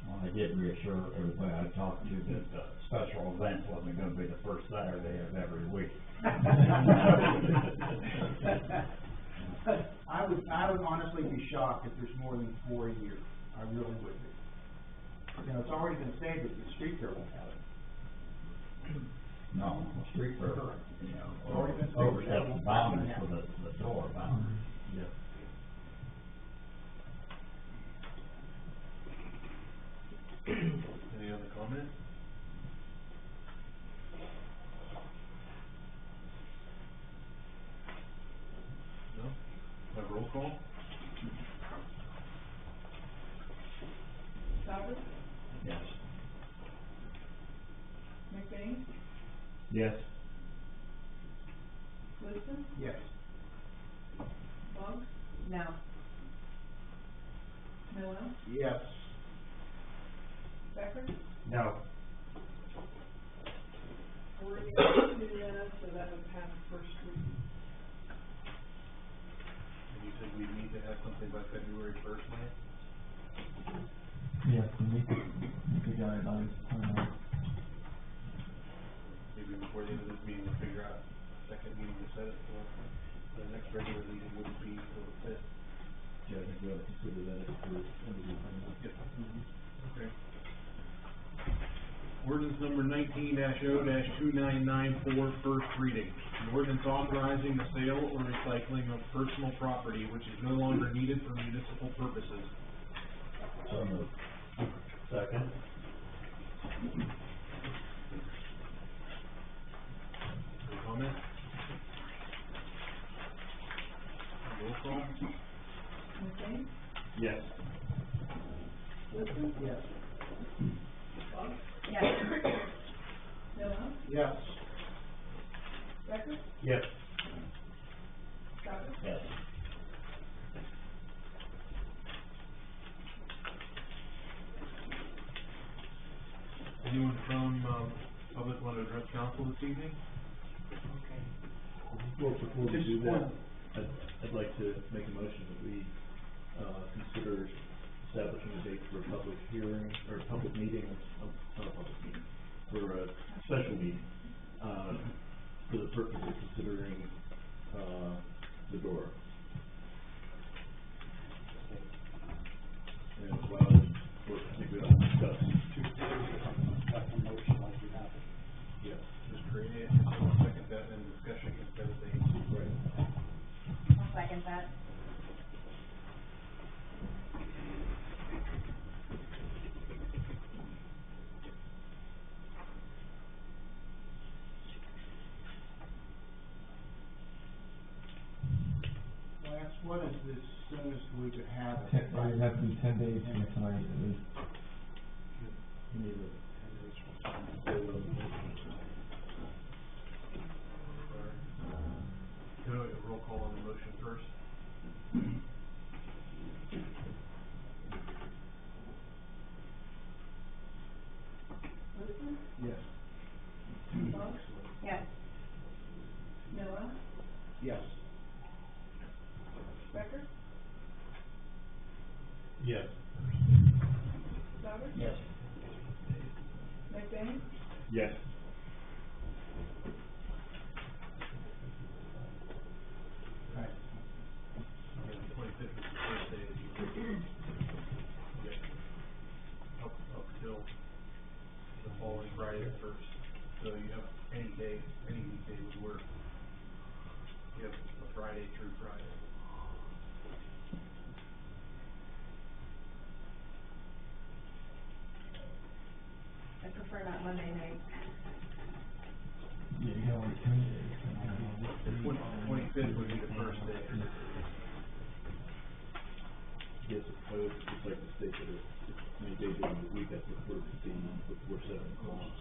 Well, I did reassure everybody I talked to that the special event wasn't gonna be the first Saturday of every week. I would honestly be shocked if there's more than 4 a year. I really would be. You know, it's already been said that the street fair won't have it. No, the street fair, you know, Already been said. oversteps the boundaries for the door boundaries. Yeah. Any other comments? No? Have roll call? Sauber, Yes. McBain, Yes. Liston, Yes. Boggs, No. Miller, Yes. Becker. No. We're unanimous, so that would pass first reading. And you said we need to have something by February 1st, Lance? Yes, to meet the guidelines, Maybe before the end of this meeting, we'll figure out a second meeting to set it for. The next regular meeting wouldn't be until the 5th. Yeah, I think we ought to consider that as for Yep. Okay. Ordinance number 19-0-2994, first reading. An ordinance authorizing the sale or recycling of personal property which is no longer needed for municipal purposes. So moved. Second. Any comment? Roll call? McBain, Yes. Liston, Yes. Boggs, Yes. Miller, Yes. Becker, Yes. Sauber. Yes. anyone from, public want to address council this evening? Well, before we do that, I'd like to make a motion that we, consider establishing a date for a public hearing, or a public meeting, not a public meeting, for a special meeting, for the purpose of considering, the DORA. And while we're, I think we don't discuss. That's a motion like we have. Yeah. Just create it, I'll second that in discussion instead of things. Right. I'll second that. Lance, what is the soonest we could have it? It would have to be 10 days from tonight at least. You need Do a roll call on the motion first. Liston, Yes. Bunk, Yes. Noah, Yes. Becker, Yes. Sauber, Yes. McBain, Yes. Right. Okay, the 25th is the first day that you okay. Up till the following Friday first. So you have any day, any weekday would work. You have a Friday through Friday. I prefer not Monday night. Yeah, you got only 10 days. The 25th would be the first day. Yes, I would just like to state that if any day during the week, I prefer to be before 7 o'clock.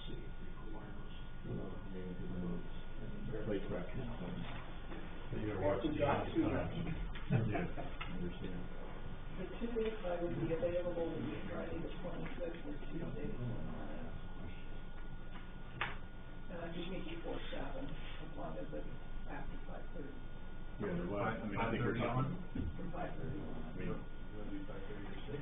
I mean, because then it's play practice time. So you gotta watch the time. Yeah, I understand. the two days I would be available would be Friday the 26th or Tuesday the 29th. And I could meet before 7, as long as it's after 5:30, Yeah, well, I mean, I think we're 5:30 on? talking, from 5:30 on. I mean, You want to do 5:30 or 6?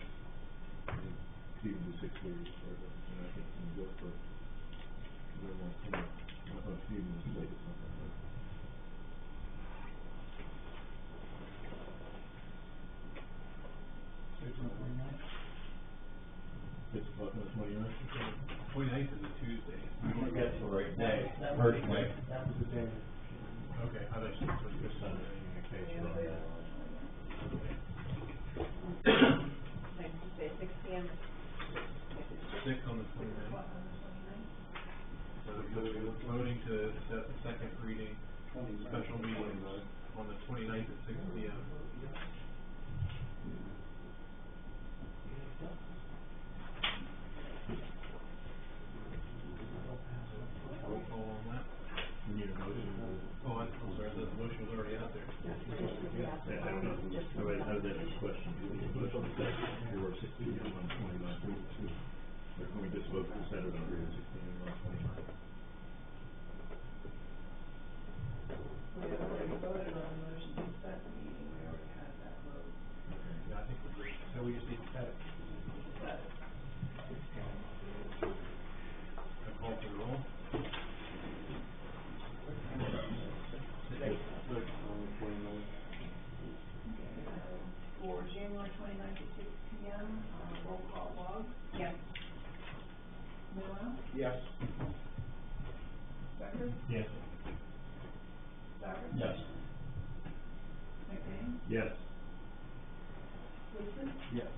even do 6:30 or, and I think we can go for, we want to, a few minutes late or something, but. It's about the 29th. 29th is a Tuesday. That's the right day, first day. That was the day. Okay, I thought you said 25th Sunday. And available on 29th. Like you say, 6 p.m. 6 on the 29th. O'clock on the 29th. So you'll be voting to set the second reading, special meeting on the 29th at 6 p.m. Roll call on that. We need a motion. Oh, I'm sorry, the motion was already out there. I don't know, how did that question, do we need a motion for 6 p.m. on 29th? Or can we just vote to set it on 6 p.m. on 29th? We had already voted on the motion to set the meeting, we already had that vote. Yeah, I think we're good. So we just need to set it. Set it. I call for the roll. For January 29th at 6 p.m., roll call log, Yes. Noah, Yes. Becker, Yes. Sauber, Yes. McBain, Yes. Liston, Yes.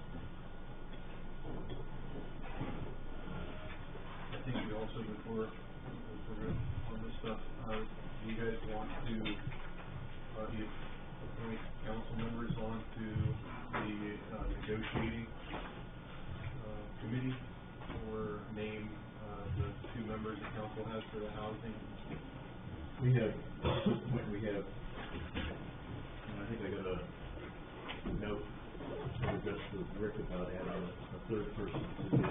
I think we also, before we're good on this stuff, do you guys want to, appoint council members onto the, negotiating, committee, or name, the 2 members the council has for the housing? We have, at this point, we have, and I think I got a note discussed with Rick about adding a third person to the,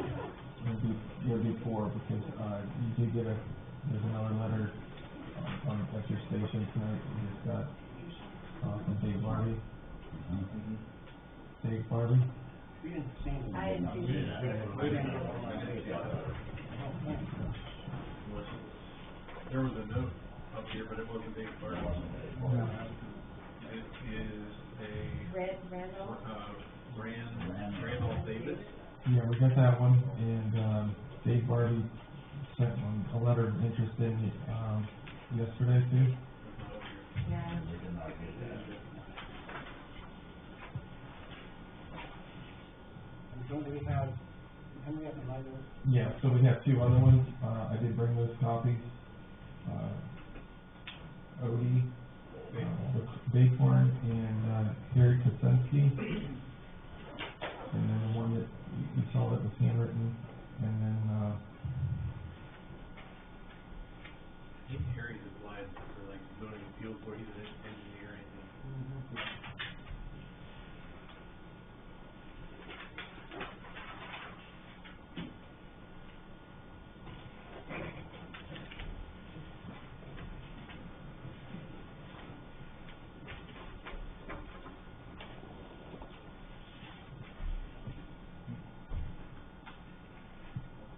There'd be four, because, you did get there's another letter, at your station tonight, you just got, from Dave Barbie. Dave Barbie? We didn't see him. I didn't see him. There was a note up here, but it wasn't Dave Barton. It is Randall? Randall Davis. Yeah, we got that one, and, Dave Barbie sent a letter of interest in, yesterday too. Yeah. Don't we have another? Yeah, so we have two other ones, I did bring those copies, Odie, Baycorn, and, Harry Kaczynski. And then the one that you saw that was handwritten, and then, I think Harry's applied for like zoning appeals where he's an engineer, I think.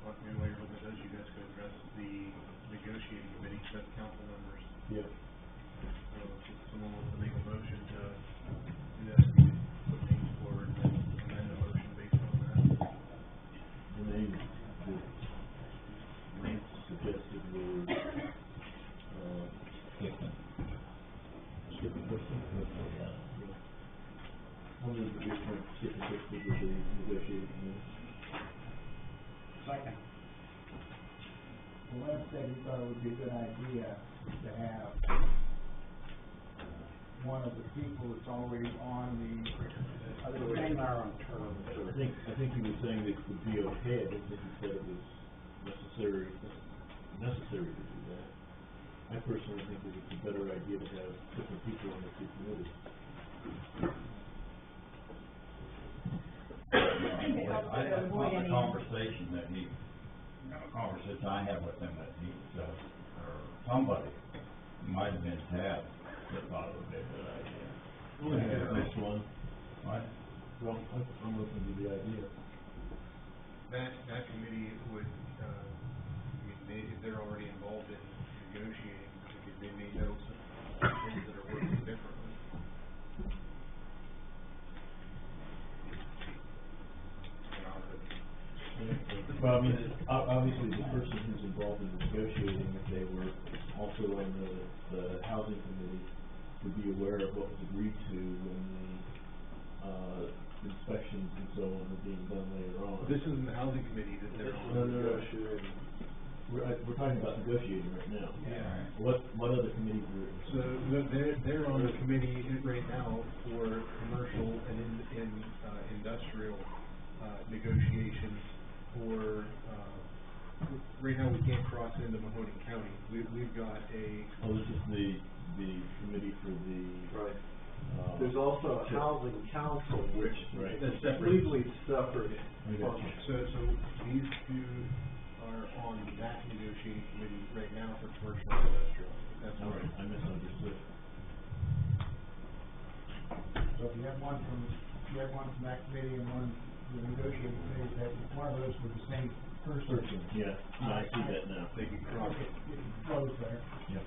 While you're looking at those, you guys could address the negotiating committee, set council members. yep. So if someone wants to make a motion to do that, we can put names forward and then amend the motion based on that. The names that Lance suggested were, Skip and Kristen. One of the reappoint Skip and Kristen with the negotiating committee. Second. Well, Lance said he thought it would be a good idea to have one of the people that's already on the other Name our own term. I think he was saying that it would be okay, I didn't think he said it was necessary to do that. I personally think that it's a better idea to have different people on the two committees. I had a conversation that conversation I had with him that he, or somebody, might have been Tab, that thought it would be a good idea. Well, yeah, next one. What? Well, I'm open to the idea. That committee would, if they're already involved in negotiating, because they may know some things that are working differently. Well, I mean, obviously, the person who's involved in negotiating, if they were also on the housing committee, would be aware of what was agreed to when the, inspections and so on are being done later on. This isn't the housing committee that they're on. No. We're talking about negotiating right now. Yeah. What other committees are? So, they're on the committee right now for commercial and industrial, negotiations for, right now we can't cross into Mahoning County. We've got a. Oh, this is the committee for the. Right. There's also a housing council, which Right. That's is separate. legally separate. I got you. So these two are on that negotiating committee right now for commercial and industrial. That's All right, I misunderstood. So if you have one from that committee and one from the negotiating committee, that one of those with the same person. Yeah, I see that now. They can cross it. You can close there. Yeah.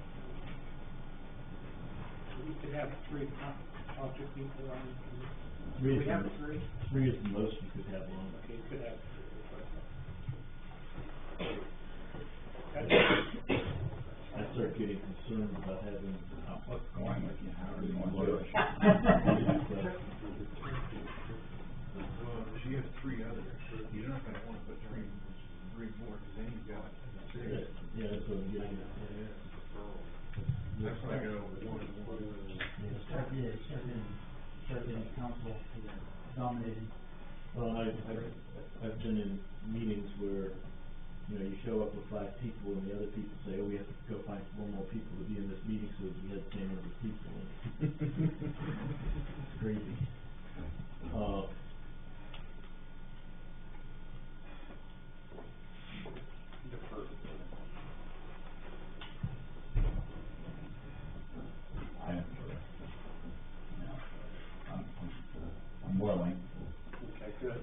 We could have three township people on the committee. Three We is have the- three? Three is the most you could have on. Okay, you could have three. I start getting concerned about having. What's going with you, how are you going Well, to do it? Well, she has three others, so you're not gonna wanna put three more, cause then you've got six. Yeah, that's what I'm getting at. That's why I go one and one. Start getting council dominating. Well, I've been in meetings where, you show up with 5 people and the other people say, oh, we have to go find 4 more people to be in this meeting so that we have the same number of people. It's crazy. I'm willing. Okay, good.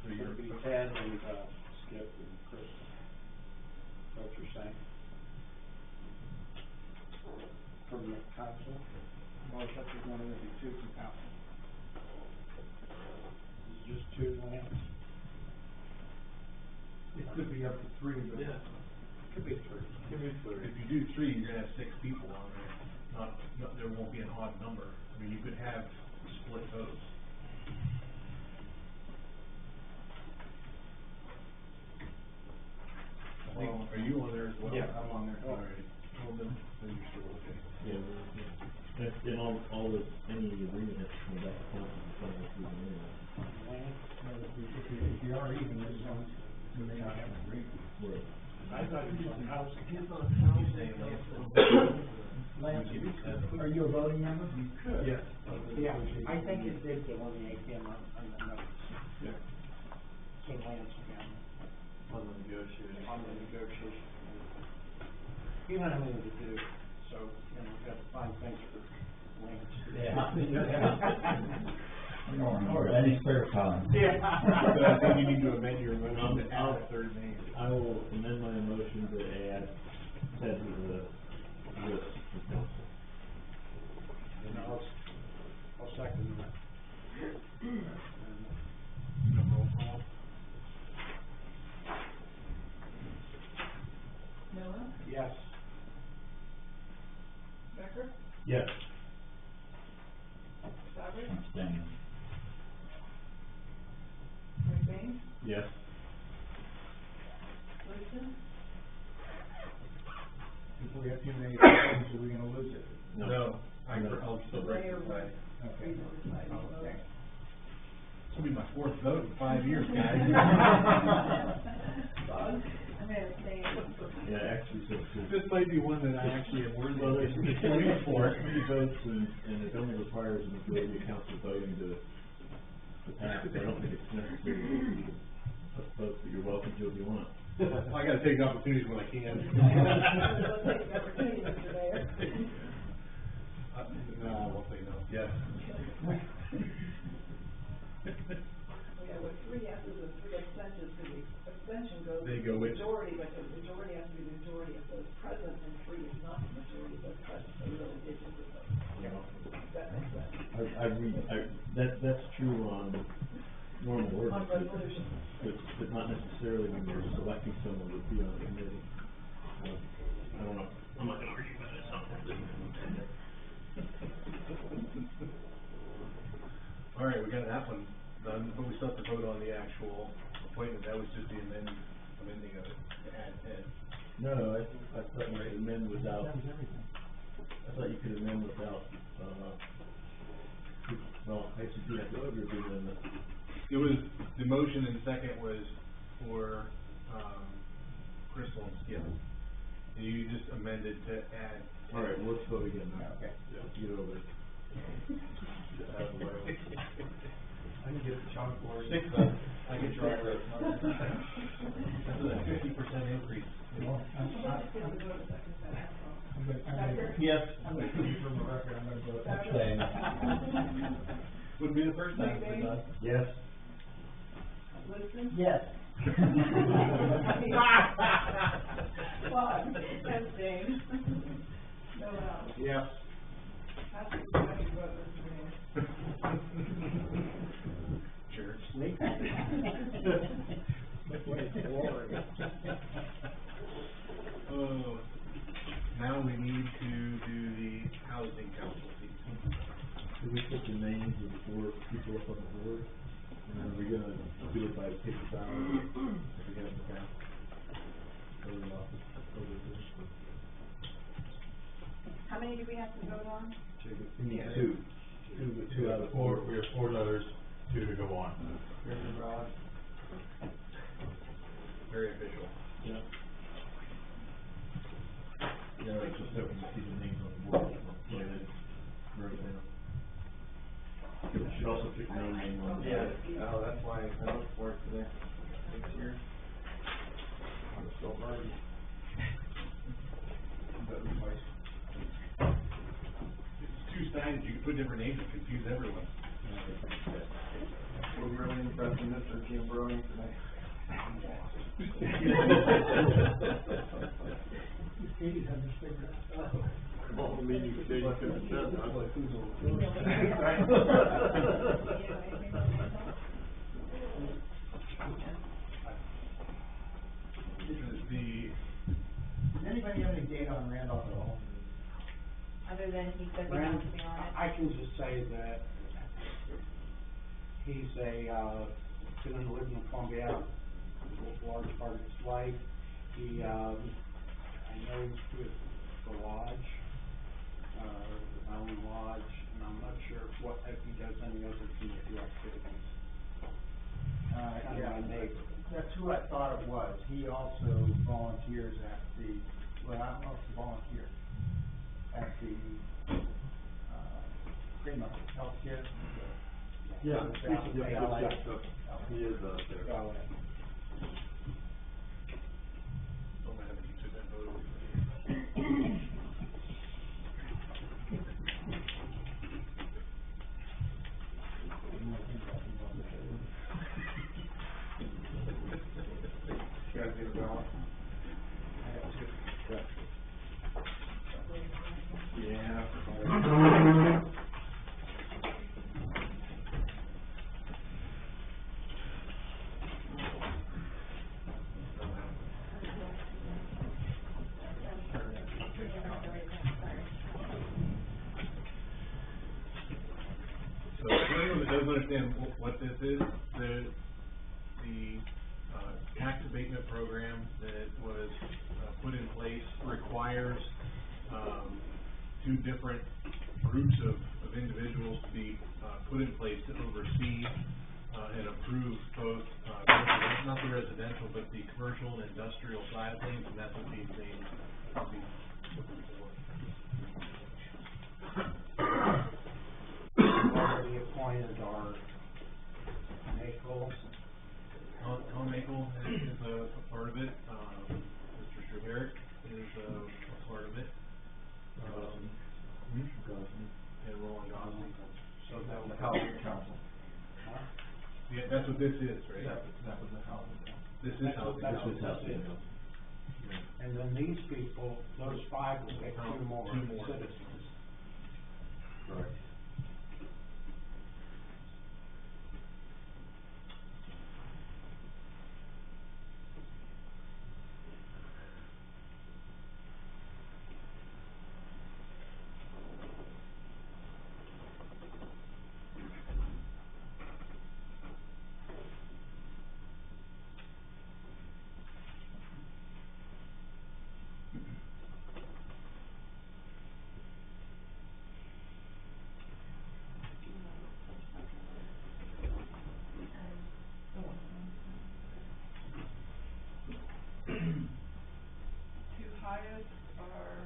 So you're gonna be Ted and, Skip and Chris. Is that what you're saying? From the council? Well, I thought you were going to be two from council. Is it just two, Lance? It could be up to three, but. Yeah. Could be three. If you do three, you're gonna have 6 people on there. Not, there won't be an odd number. I mean, you could have split votes. I think, are you on there as well? Yeah, I'm on there. All right. Well, then you're still okay. Yeah, and all this, any agreement has to come back to council before we approve it anyway. Lance? If you are even, there's one, you may not have an agreement. Right. I thought you were on house. He's saying Lance, are you a voting member? You could. Yeah. Yeah, I think it did delineate him on the notes. Yeah. So Lance, again, On the negotiation. on the negotiation. You had a minute to do, so, you know, we got to find things for Lance to do. I'm going over any spare time. Yeah. I think you need to amend your motion to add a third name. I will amend my motion to add Ted to the list for council. And I'll second that. Roll call. Miller, Yes. Becker, Yes. Sauer, Abstain. McBain, Yes. Liston, If we have too many votes, are we gonna lose it? No, I'll still break Mayor the would tie. Okay. read the deciding Oh, vote. okay. This will be my 4th vote in 5 years, guys. Bud, I'm gonna say, Yeah, actually, so, This might be one that I actually am worthy well, of there's getting three points for. votes and it only requires a majority of council voting to pass. I don't think it's necessary to vote, but you're welcome to if you want. I gotta take opportunities when I can. let's take the opportunity, Mr. Mayor. No, I won't say no. Yes. Yeah, with 3 yeses and 3 abstentions, because the abstention goes They with go the with- majority, but the majority has to be the majority of those present, and 3 is not the majority of those present, so it really is just a vote. That makes sense. That's true on normal On ordinance, resolutions. but not necessarily when you're selecting someone to be on the committee. I don't know, I'm not gonna argue about it, it's not worth it. All right, we got that one done, but we still have to vote on the actual appointment. That was just the amending of it to add Ted. No, I thought you could amend without, I thought you could amend without, well, I actually do have to agree with amendment. It was, the motion and second was for, Crystal and Skip. And you just amended to add. All right, well, let's vote again now. Okay. Get over it. Get out of the way. I can get the chalkboard. 6, I can try it. That's a 50% increase. Well, I'm gonna, Yes. I'm gonna put you from the record, I'm gonna vote Abstain. Wouldn't be the first time it's been done. Yes. Liston, Yes. Bud, abstain. Miller, Yes. that's a happy vote, Mr. Mayor. Sure. Oh, now we need to do the housing council seat. Did we put the names of the 4 people up on the board? And then we're gonna do it by paper ballot, if we have the count. Over the office, over the. How many do we have to vote on? Yeah. Two out of 4. We have 4 letters, 2 to go on. Very official. Yeah. Yeah, it's just so we can see the names on the board. Yeah, Write it down. You should also put your own name on it. Yeah, oh, that's why I looked for it today, 6 years. I'm still burdened. It's two-sided, you can put different names and confuse everyone. We're really impressing Mr. Jim Brody today. Katie's had this figured out. Well, I mean, you could have said that. Does anybody have any data on Randolph at all? Other than he said he wants to be on it. I can just say that he's been living in Columbiana a large part of his life. He, I know he's with the lodge, the Mountain Lodge, and I'm not sure if he does any other community activities. Kind of my neighbor. That's who I thought it was. He also volunteers at the, well, I don't know if he volunteers at the, Prima Healthcare. Yeah, Ballet. he is, there. Ballet. Don't have any to that vote. You guys need a ballot? Yeah. So, for anyone that doesn't understand what this is, the tax abatement program that was put in place requires two different groups of individuals to be put in place to oversee and approve both, not the residential, but the commercial and industrial side of things, and that's what these names will be looking for. Already appointed our Naples. Tom Maple is a part of it, Mr. Shaverick is a part of it, and Roland Gosling. So that was the Housing Council. Yeah, that's what this is, right? That was the Housing Council. This is housing. That's what Council. this is. And then these people, those five will get two more citizens. Right. Two highest are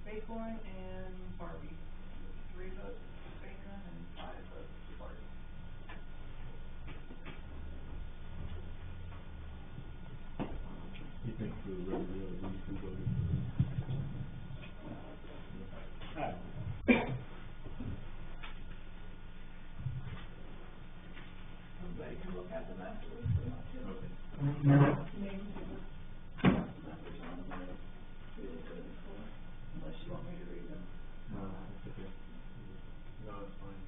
Bacon and Barbie. 3 votes Bacon and 5 votes Barbie. You think for the regular, we can vote in Somebody can look at them afterwards if they want to. Okay. Names of the members on the list. We will do it before, unless you want me to read them. No, that's okay. No, that's fine.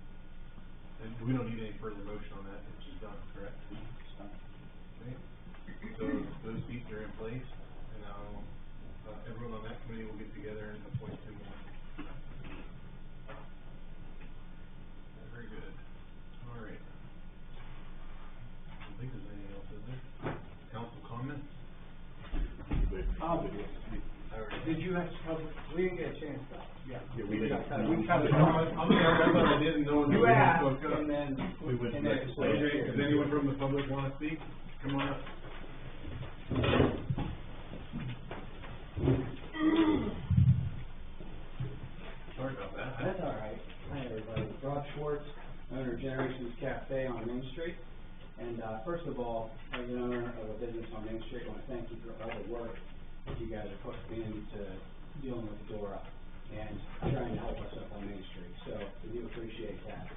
And we don't need any further motion on that, it's just done, correct? Okay, so those seats are in place, and now, everyone on that committee will get together and appoint 2 more. Very good, all right. I don't think there's anything else, is there? Council comments? Did you have public, we didn't get a chance though. Yeah. Yeah, we didn't. We cut it I'm off. sorry, I thought I didn't know. You asked, and then, We went and to then. Okay, does anyone from the public wanna speak? Come on up. Sorry about that. That's all right. And, first of all, as an owner of a business on Main Street, I wanna thank you for all the work that you guys are putting into dealing with DORA and trying to help us up on Main Street, so we do appreciate that.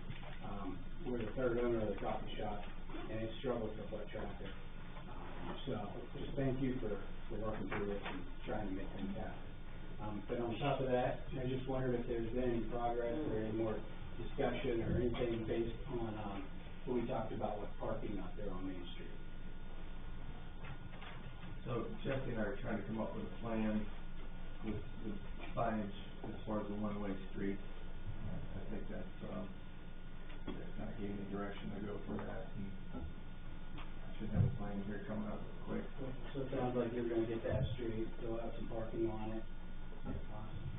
We're the third owner of the coffee shop, and it struggles with foot traffic. So, just thank you for working through this and trying to make things happen. But on top of that, I just wondered if there's been any progress or any more discussion or anything based on, what we talked about with parking out there on Main Street. So Jesse and I are trying to come up with a plan with signage as far as a one-way street. I think that's kind of gave me direction to go for that, and I should have a plan here coming up quick. So it sounds like you're gonna get that street, they'll have some parking on it.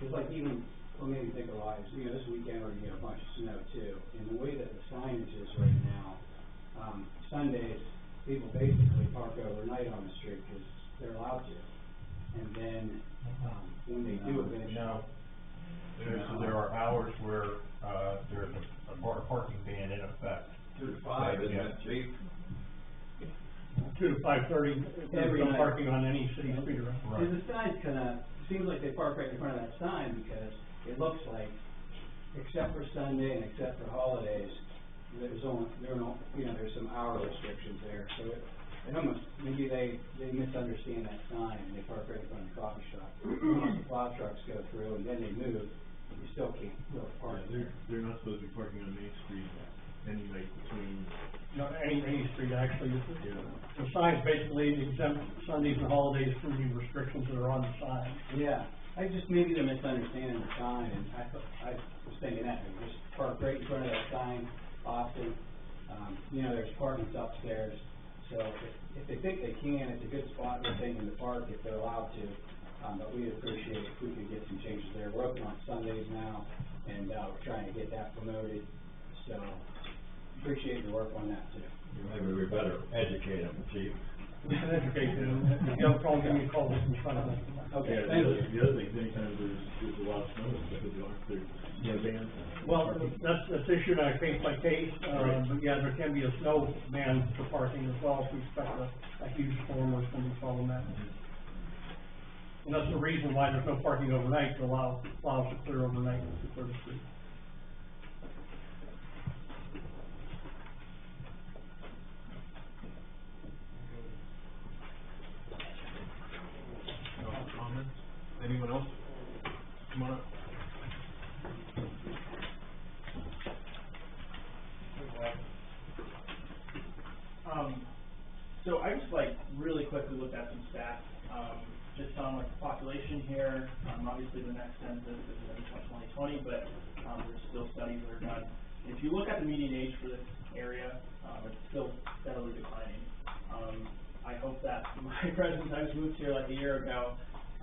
Cause like even, what made me think of why is, you know, this weekend we're gonna get a bunch of snow too, and the way that the signage is right now, Sundays, people basically park overnight on the street because they're allowed to. And then, when they do eventually. No. There are hours where, there's a parking ban in effect. 2 to 5, isn't it, Chief? 2 to 5:30, there's Every no night. parking on any city street around. Cause the sign's kinda, seems like they park right in front of that sign because it looks like, except for Sunday and except for holidays, there's some hour restrictions there, so it almost, maybe they misunderstand that sign and they park right in front of the coffee shop. Once the plow trucks go through and then they move, you still can't really park there. They're not supposed to be parking on Main Street any night between, No, any street actually, yeah. the signs basically exempt Sundays and holidays from the restrictions that are on the sign. Yeah, maybe they're misunderstanding the sign, and I was thinking that, they just park right in front of that sign often. There's apartments upstairs, so if they think they can, it's a good spot, they're thinking to park if they're allowed to. But we'd appreciate if we could get some changes there. We're open on Sundays now, and, we're trying to get that promoted, so appreciate your work on that too. Maybe we better educate them, chief. We can educate them, if you have a problem, give me a call, we can try to. Okay, Yeah, thank you. the other thing, anytime there's a lot of snow, because they're banned. Well, that's issued on a case by case, but yeah, there can be a snow ban for parking as well, if we expect a huge storm or something problematic. And that's the reason why there's no parking overnight, to allow plows to clear overnight, to clear the street. Comments? Anyone else? Come on up. So I just really quickly looked at some stats, just on the population here. Obviously the next census is in 2020, but, there's still studies that are done. If you look at the median age for this area, it's still steadily declining. I hope that my presence, I just moved here a year ago,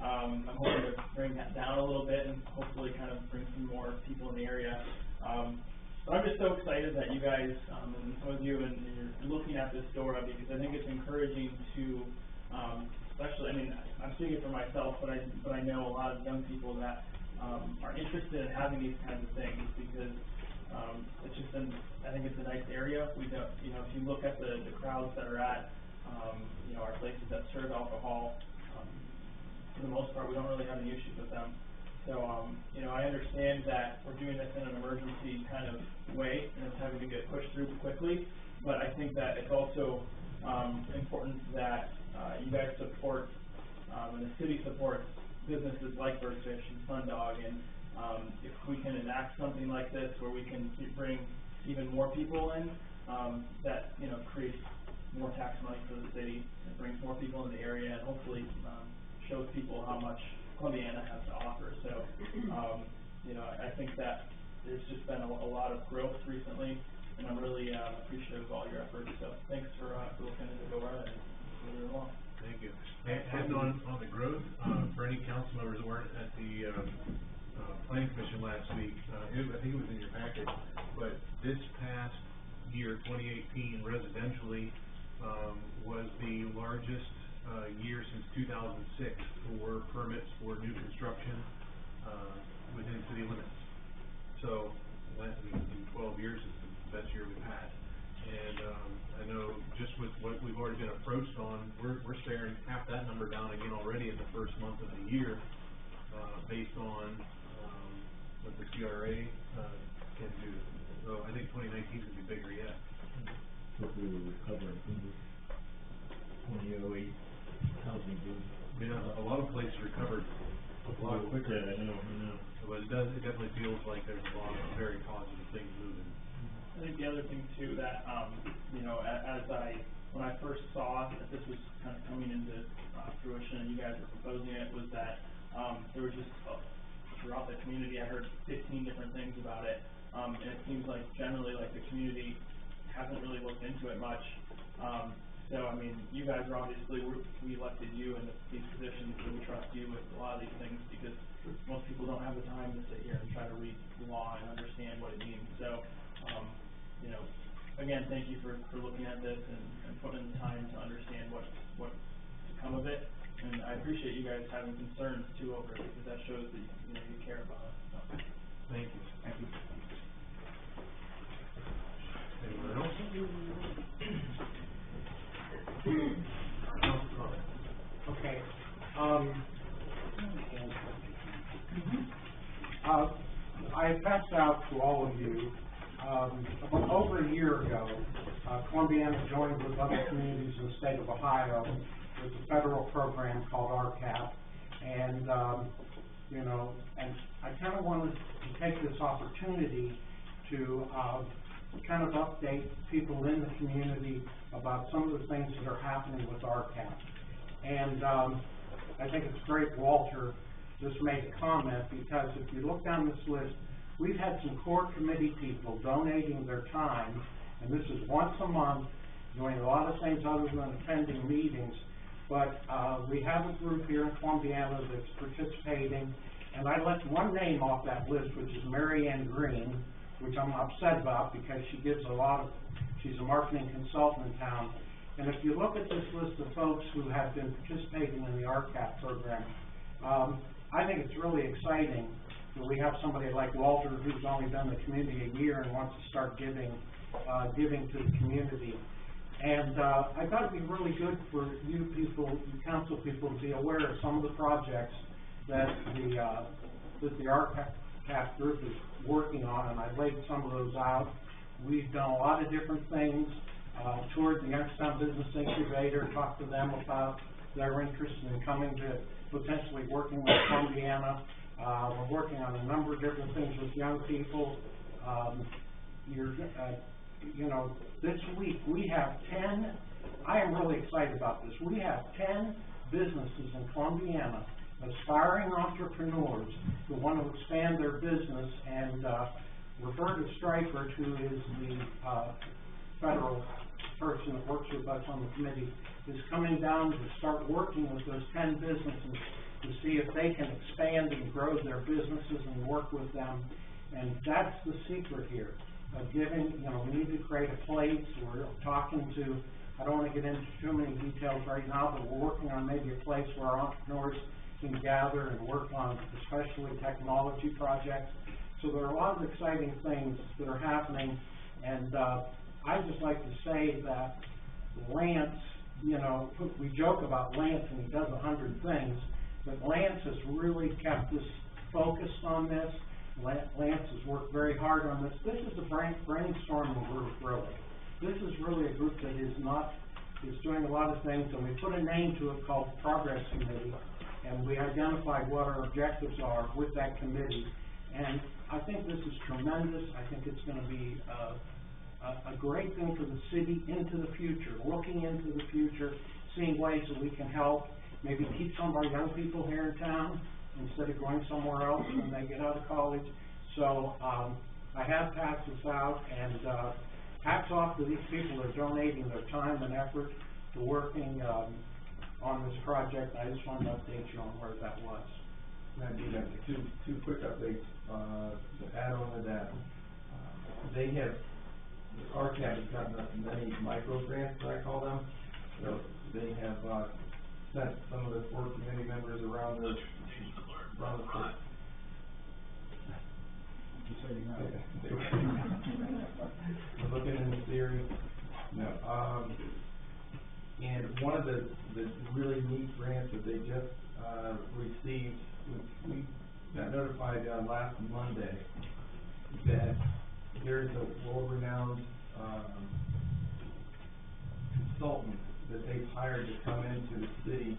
I'm hoping to bring that down a little bit and hopefully kind of bring some more people in the area. So I'm just so excited that you guys, and some of you, and you're looking at this DORA, because I think it's encouraging to, especially, I'm speaking for myself, but I know a lot of young people that, are interested in having these kinds of things, because, it's just I think it's a nice area. We don't, if you look at the crowds that are at, our places that serve alcohol, for the most part, we don't really have any issues with them. So, I understand that we're doing this in an emergency kind of way, and it's having to get pushed through quickly, but I think that it's also, important that, you guys support, and the city supports businesses like Birdfish and Sundog, and, if we can enact something like this where we can bring even more people in, that, creates more tax money for the city, and brings more people in the area, and hopefully, shows people how much Columbiana has to offer. So, I think that there's just been a lot of growth recently, and I'm really appreciative of all your efforts. So thanks for looking into DORA and moving along. Thank you. And on the growth, for any council members who weren't at the planning commission last week, I think it was in your packet, but this past year, 2018, residentially, was the largest year since 2006 for permits for new construction within city limits. So, in 12 years, it's the best year we've had. And, I know just with what we've already been approached on, we're staring half that number down again already in the first month of the year, based on, what the CRA, can do. So I think 2019 could be bigger yet. Hopefully we're recovering from this 2008 housing boom. I mean, a lot of places recovered a lot quicker. Yeah, I know. But it definitely feels like there's a lot of very positive things moving. I think the other thing too that, you know, when I first saw that this was kind of coming into fruition and you guys were proposing it, was that, there was just, throughout the community, I heard 15 different things about it. And it seems like generally, like, the community hasn't really looked into it much. So, I mean, you guys are obviously, we elected you in these positions, so we trust you with a lot of these things, because most people don't have the time to sit here and try to read the law and understand what it means. So, you know, again, thank you for looking at this and putting in the time to understand what's to come of it. And I appreciate you guys having concerns too over it, because that shows that, you know, you care about it. So, Thank you. thank you. Anyone else? Okay, I passed out to all of you, about over a year ago, Columbiana joined with other communities in the state of Ohio with a federal program called RCAP, and, you know, and I kind of wanted to take this opportunity to, kind of update people in the community about some of the things that are happening with RCAP. And I think it's great Walter just made a comment, because if you look down this list, we've had some core committee people donating their time, and this is once a month, doing a lot of things other than attending meetings. But we have a group here in Columbiana that's participating, and I left one name off that list, which is Mary Ann Green, which I'm upset about, because she gives she's a marketing consultant in town. And if you look at this list of folks who have been participating in the RCAP program, I think it's really exciting that we have somebody like Walter, who's only been in the community a year and wants to start giving to the community. And I thought it'd be really good for you people, you council people, to be aware of some of the projects that the RCAP group is working on, and I laid some of those out. We've done a lot of different things, toured the Youngstown Business Incubator, talked to them about their interest in coming to potentially working with Columbiana. We're working on a number of different things with young people. You know, this week we have 10, I am really excited about this, we have 10 businesses in Columbiana, aspiring entrepreneurs who want to expand their business, and Roberta Streifert, who is the federal person that works with us on the committee, is coming down to start working with those 10 businesses to see if they can expand and grow their businesses and work with them. And that's the secret here of giving, you know, we need to create a place. We're talking to, I don't want to get into too many details right now, but we're working on maybe a place where entrepreneurs can gather and work on especially technology projects. So there are a lot of exciting things that are happening, and I'd just like to say that Lance, you know, we joke about Lance and he does 100 things, but Lance has really kept us focused on this. Lance has worked very hard on this. This is a brainstorming group, really. This is really a group that is doing a lot of things, and we put a name to it called Progress Committee, and we identified what our objectives are with that committee. And I think this is tremendous. I think it's going to be a great thing for the city into the future, looking into the future, seeing ways that we can help, maybe keep some of our young people here in town instead of going somewhere else when they get out of college. So I have passed this out, and hats off to these people that are donating their time and effort to working on this project. I just wanted to update you on where that was. I do have two quick updates to add on to that. They have, RCAP has gotten us many micro grants, I call them. So they have sent some of the board committee members around the We're looking in the theory. No, and one of the really neat grants that they just, received, we got notified, last Monday that there's a world-renowned, consultant that they've hired to come into the city,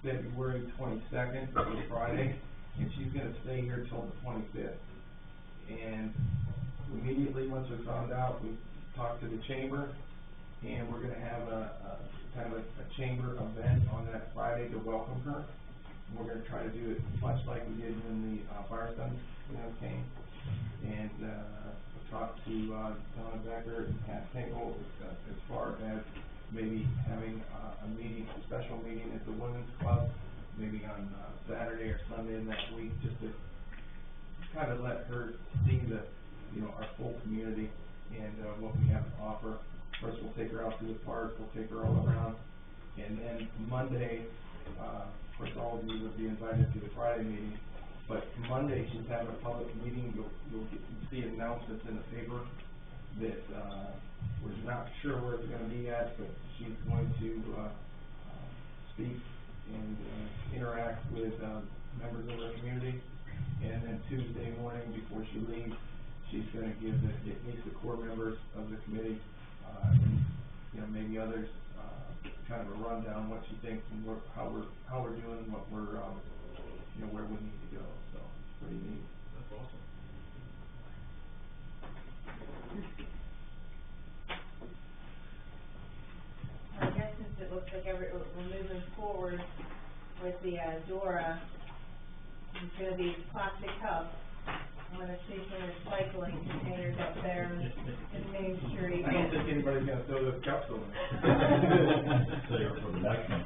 February 22nd, on Friday, and she's gonna stay here till the 25th. And immediately, once we found out, we talked to the chamber, and we're gonna have a kind of a chamber event on that Friday to welcome her. And we're gonna try to do it much like we did when the Firestone, came. And talked to Donna Becker and Pat Tinkle as far as maybe having a meeting, a special meeting at the Women's Club, maybe on Saturday or Sunday in that week, just to kind of let her see the, our full community and what we have to offer. First, we'll take her out to the park, we'll take her all around, and then Monday, of course, all of you will be invited to the Friday meeting, but Monday she's having a public meeting. You'll see announcements in the paper that we're not sure where it's going to be at, but she's going to speak and interact with members of our community. And then Tuesday morning, before she leaves, she's going to give at least the core members of the committee and maybe others kind of a rundown what she thinks and how we're doing, what we're where we need to go. So it's pretty neat. That's awesome. I guess since it looks like we're moving forward with the Dora, it's gonna be plastic cups. I'm gonna see some recycling containers up there in Main Street. I don't think anybody's gonna throw those cups away. Save it for the next one.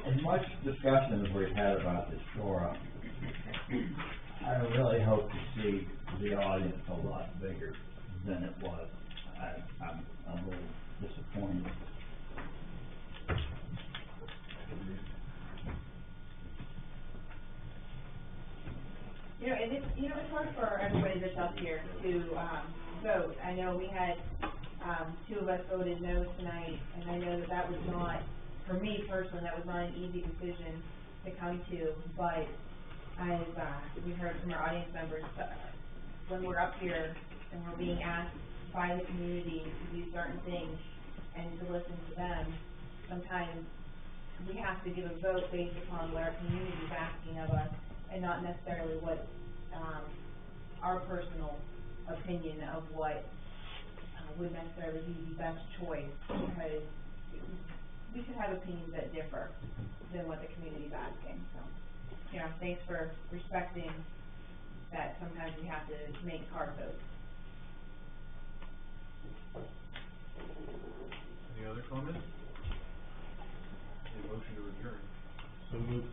As much discussion as we've had about this Dora, I really hope to see the audience a lot bigger than it was. I'm a little disappointed. It's hard for everybody that's up here to vote. I know we had two of us voted no tonight, and I know that was not, for me personally, that was not an easy decision to come to, but as we heard from our audience members, when we're up here and we're being asked by the community to do certain things and to listen to them, sometimes we have to give a vote based upon what our community is asking of us and not necessarily what our personal opinion of what would necessarily be the best choice, because we should have opinions that differ than what the community is asking. So, thanks for respecting that sometimes we have to make hard votes. Any other comments? A motion to adjourn. So moved.